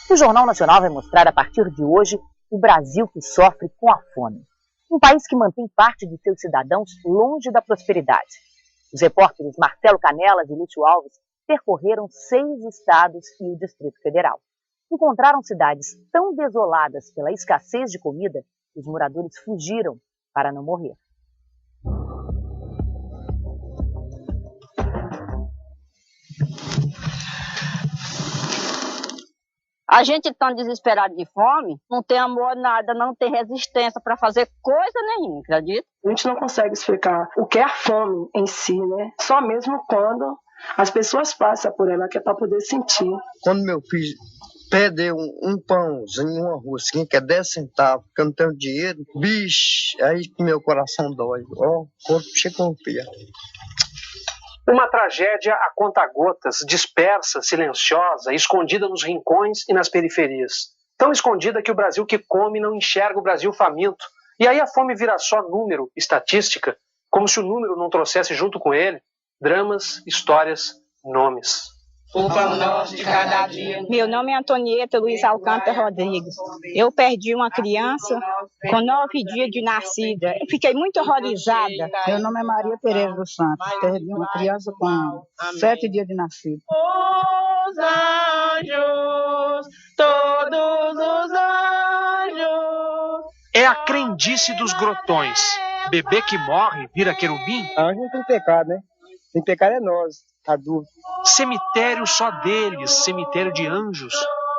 O Jornal Nacional vai mostrar a partir de hoje o Brasil que sofre com a fome. Um país que mantém parte de seus cidadãos longe da prosperidade. Os repórteres Marcelo Canelas e Lúcio Alves percorreram 6 estados e o Distrito Federal. Encontraram cidades tão desoladas pela escassez de comida que os moradores fugiram para não morrer. A gente tão desesperado de fome, não tem amor nada, não tem resistência para fazer coisa nenhuma, acredita? A gente não consegue explicar o que é a fome em si, né? Só mesmo quando As pessoas passam por ela que é para poder sentir. Quando meu filho pede um pãozinho, uma rosquinha, que é 10 centavos, porque eu não tenho dinheiro, bicho, aí meu coração dói. Ó, o corpo chega um pé. Uma tragédia a conta-gotas, dispersa, silenciosa, escondida nos rincões e nas periferias. Tão escondida que o Brasil que come não enxerga o Brasil faminto. E aí a fome vira só número, estatística, como se o número não trouxesse junto com ele dramas, histórias, nomes. O pão nosso de cada dia. Meu nome é Antonieta Luiz Alcântara Rodrigues. Eu perdi uma criança com 9 dias de nascida. Eu fiquei muito horrorizada. Meu nome é Maria Pereira dos Santos. Perdi uma criança com 7 dias de nascida. Os anjos, todos os anjos. É a crendice dos grotões. Bebê que morre vira querubim? Anjo não tem pecado, né? Tem pecado é nós, adultos. Cemitério só deles, cemitério de anjos.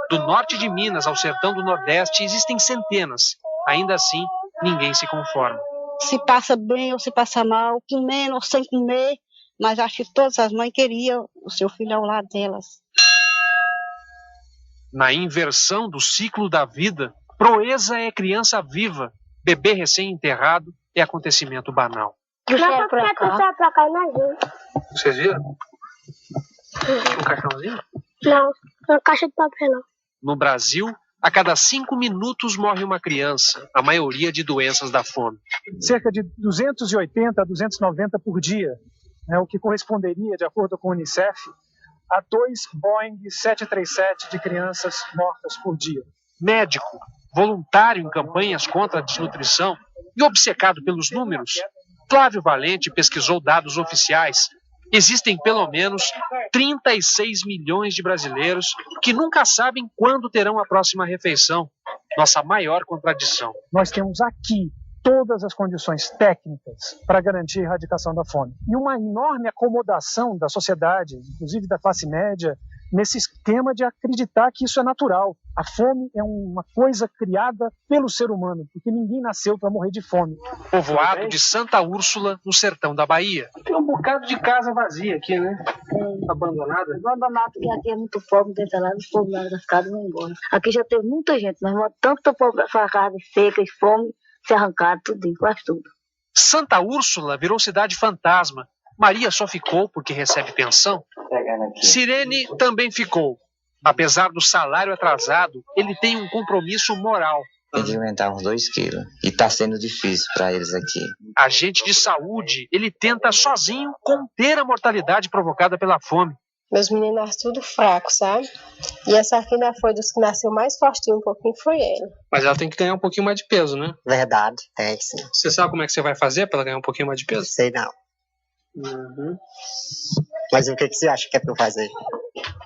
Do norte de Minas ao sertão do Nordeste existem centenas. Ainda assim, ninguém se conforma. Se passa bem ou se passa mal, comendo ou sem comer, mas acho que todas as mães queriam o seu filho ao lado delas. Na inversão do ciclo da vida, proeza é criança viva, bebê recém-enterrado é acontecimento banal. Puxar pra cá e nós vimos. Vocês viram? Um caixãozinho? Não, uma caixa de papel não. No Brasil, a cada 5 minutos morre uma criança, a maioria de doenças da fome. Cerca de 280 a 290 por dia, né, o que corresponderia, de acordo com o Unicef, a 2 Boeing 737 de crianças mortas por dia. Médico, voluntário em campanhas contra a desnutrição e obcecado pelos números, Flávio Valente pesquisou dados oficiais. Existem pelo menos 36 milhões de brasileiros que nunca sabem quando terão a próxima refeição. Nossa maior contradição. Nós temos aqui todas as condições técnicas para garantir a erradicação da fome. E uma enorme acomodação da sociedade, inclusive da classe média, nesse esquema de acreditar que isso é natural. A fome é uma coisa criada pelo ser humano, porque ninguém nasceu para morrer de fome. Povoado de Santa Úrsula, no sertão da Bahia. Tem um bocado de casa vazia aqui, né? Abandonada. Abandonado, porque aqui é muito pobre, dentro lá, os povos lá das casas vão embora. Aqui já teve muita gente, mas tanto povo para casa seca e fome, se arrancaram tudo, quase tudo. Santa Úrsula virou cidade fantasma. Maria só ficou porque recebe pensão. Sirene também ficou. Apesar do salário atrasado, ele tem um compromisso moral. Tem de aumentar uns 2 quilos. E tá sendo difícil para eles aqui. Agente de saúde, ele tenta sozinho conter a mortalidade provocada pela fome. Meus meninos nasceram tudo fracos, sabe? E essa aqui ainda foi dos que nasceu mais fortinho um pouquinho, foi ele. Mas ela tem que ganhar um pouquinho mais de peso, né? Verdade, tem sim. Você sabe como é que você vai fazer para ela ganhar um pouquinho mais de peso? Sei não. Uhum. Mas o que você acha que é para eu fazer?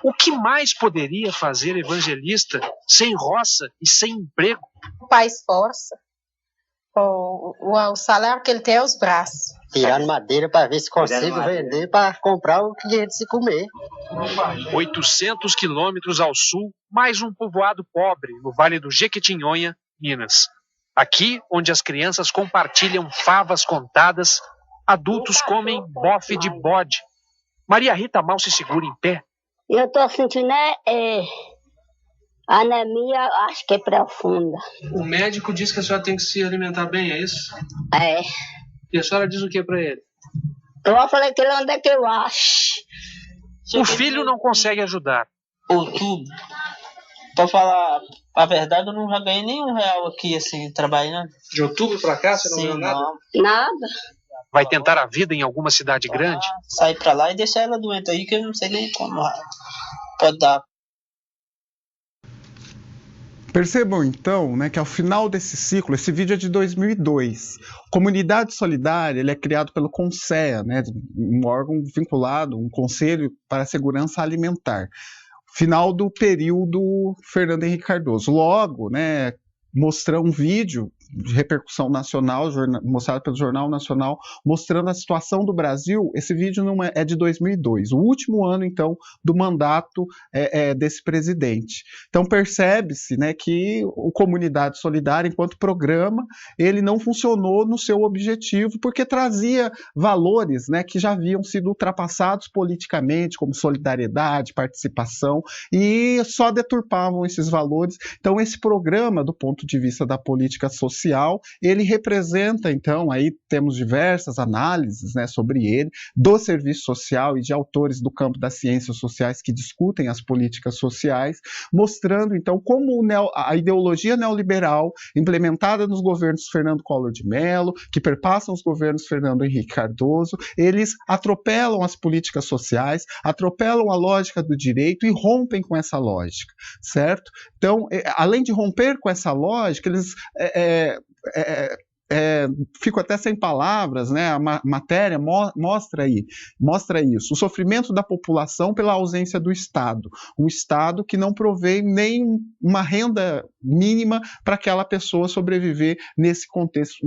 O que mais poderia fazer evangelista sem roça e sem emprego? O pai esforça. O salário que ele tem é os braços. Tirando madeira para ver se consigo vender para comprar o que de se comer. 800 quilômetros ao sul, mais um povoado pobre no Vale do Jequitinhonha, Minas. Aqui, onde as crianças compartilham favas contadas, adultos comem bofe de bode. Maria Rita mal se segura em pé. Eu tô sentindo anemia, acho que é profunda. O médico diz que a senhora tem que se alimentar bem, é isso? É. E a senhora diz o que pra ele? Eu falei que ele onde é que eu acho. O filho não consegue ajudar. Outubro. Pra falar a verdade, eu não já ganhei nenhum real aqui, assim, trabalhando. De outubro pra cá, você não ganhou nada? Nada. Vai tentar a vida em alguma cidade grande? Sair pra lá e deixar ela doente aí, que eu não sei nem como pode dar. Percebam então, né, que ao final desse ciclo, esse vídeo é de 2002, Comunidade Solidária, ele é criado pelo CONSEA, né, um órgão vinculado, um Conselho para a Segurança Alimentar. Final do período Fernando Henrique Cardoso. Logo, né, mostrar um vídeo de repercussão nacional, mostrado pelo Jornal Nacional, mostrando a situação do Brasil. Esse vídeo é de 2002, o último ano, então, do mandato desse presidente. Então, percebe-se, né, que o Comunidade Solidária, enquanto programa, ele não funcionou no seu objetivo, porque trazia valores, né, que já haviam sido ultrapassados politicamente, como solidariedade, participação, e só deturpavam esses valores. Então, esse programa, do ponto de vista da política social, ele representa, então, aí temos diversas análises, né, sobre ele, do serviço social e de autores do campo das ciências sociais que discutem as políticas sociais, mostrando, então, como a ideologia neoliberal implementada nos governos Fernando Collor de Mello, que perpassam os governos Fernando Henrique Cardoso, eles atropelam as políticas sociais, atropelam a lógica do direito e rompem com essa lógica, certo? Então, além de romper com essa lógica, eles fico até sem palavras, né? A matéria mostra isso, o sofrimento da população pela ausência do Estado, um Estado que não provê nem uma renda mínima para aquela pessoa sobreviver nesse contexto.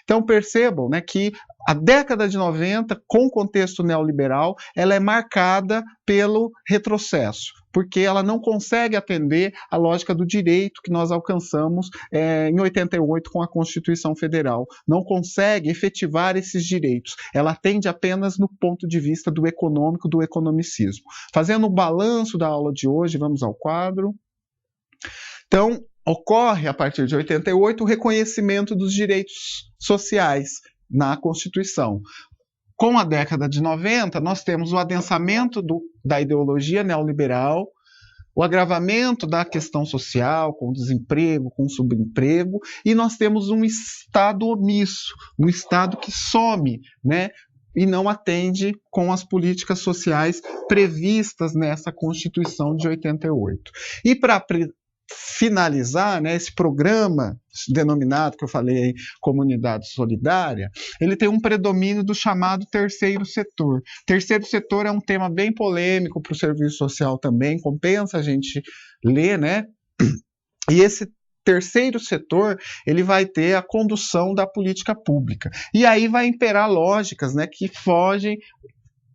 Então percebam, né, que a década de 90, com o contexto neoliberal, ela é marcada pelo retrocesso, porque ela não consegue atender à lógica do direito que nós alcançamos em 88 com a Constituição Federal. Não consegue efetivar esses direitos. Ela atende apenas no ponto de vista do econômico, do economicismo. Fazendo um balanço da aula de hoje, vamos ao quadro. Então, ocorre, a partir de 88, o reconhecimento dos direitos sociais na Constituição. Com a década de 90, nós temos o adensamento da ideologia neoliberal, o agravamento da questão social, com desemprego, com subemprego, e nós temos um Estado omisso, um Estado que some, né, e não atende com as políticas sociais previstas nessa Constituição de 88. E para finalizar, né, esse programa denominado, que eu falei aí, Comunidade Solidária, ele tem um predomínio do chamado terceiro setor. Terceiro setor é um tema bem polêmico para o serviço social também, compensa a gente ler, né? E esse terceiro setor, ele vai ter a condução da política pública. E aí vai imperar lógicas, né, que fogem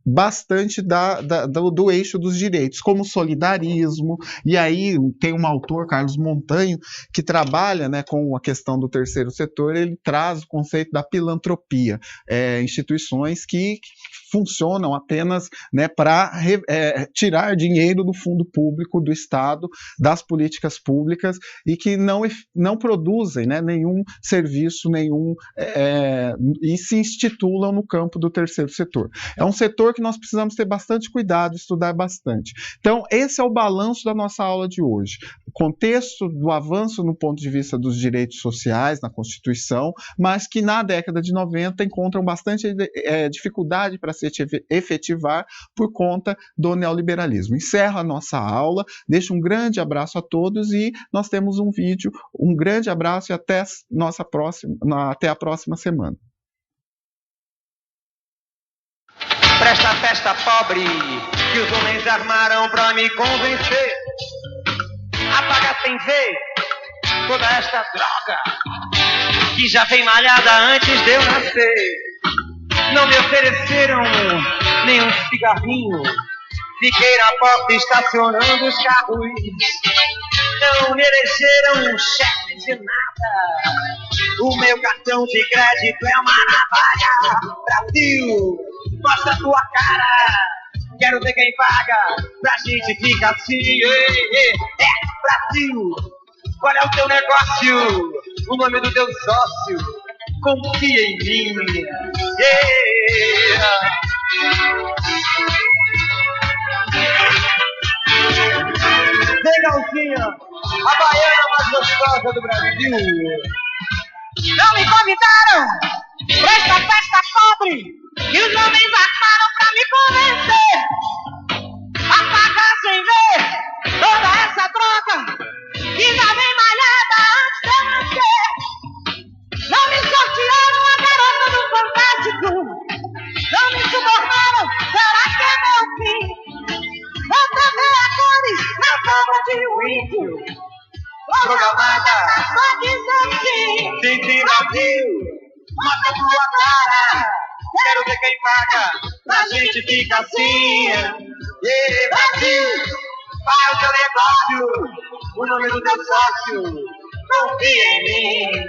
bastante do eixo dos direitos, como solidarismo, e aí tem um autor, Carlos Montanho, que trabalha, né, com a questão do terceiro setor. Ele traz o conceito da filantropia, instituições que funcionam apenas, né, para tirar dinheiro do fundo público, do Estado, das políticas públicas, e que não produzem, né, nenhum serviço, e se institulam no campo do terceiro setor. É um setor que nós precisamos ter bastante cuidado, estudar bastante. Então, esse é o balanço da nossa aula de hoje. O contexto do avanço no ponto de vista dos direitos sociais na Constituição, mas que na década de 90 encontram bastante dificuldade para se efetivar por conta do neoliberalismo. Encerro a nossa aula, deixo um grande abraço a todos e nós temos um vídeo. Um grande abraço e até a próxima semana. Presta festa pobre que os homens armaram pra me convencer. Apaga sem ver toda esta droga que já vem malhada antes de eu nascer. Não me ofereceram nenhum cigarrinho. Fiquei na porta estacionando os carros. Não me elegeram chefe de nada. O meu cartão de crédito é uma navalha. Brasil, mostra tua cara. Quero ver quem paga pra gente ficar assim. Brasil, qual é o teu negócio? O nome do teu sócio? Confia em mim. Legalzinha, a baiana mais gostosa do Brasil. Não me convidaram pra esta festa pobre e os homens armaram pra me convencer. Apagar sem ver toda essa droga que já vem malhada antes de eu nascer. Não me sortearam a garota do Fantástico. Não me subornaram, será que é meu fim? Eu também a cores na forma de um índio. Programada, só diz assim. Brasil, mostra a tua cara, quero ver quem paga, a gente fica assim. Brasil, faz o teu negócio, o nome do teu sócio, confia em mim.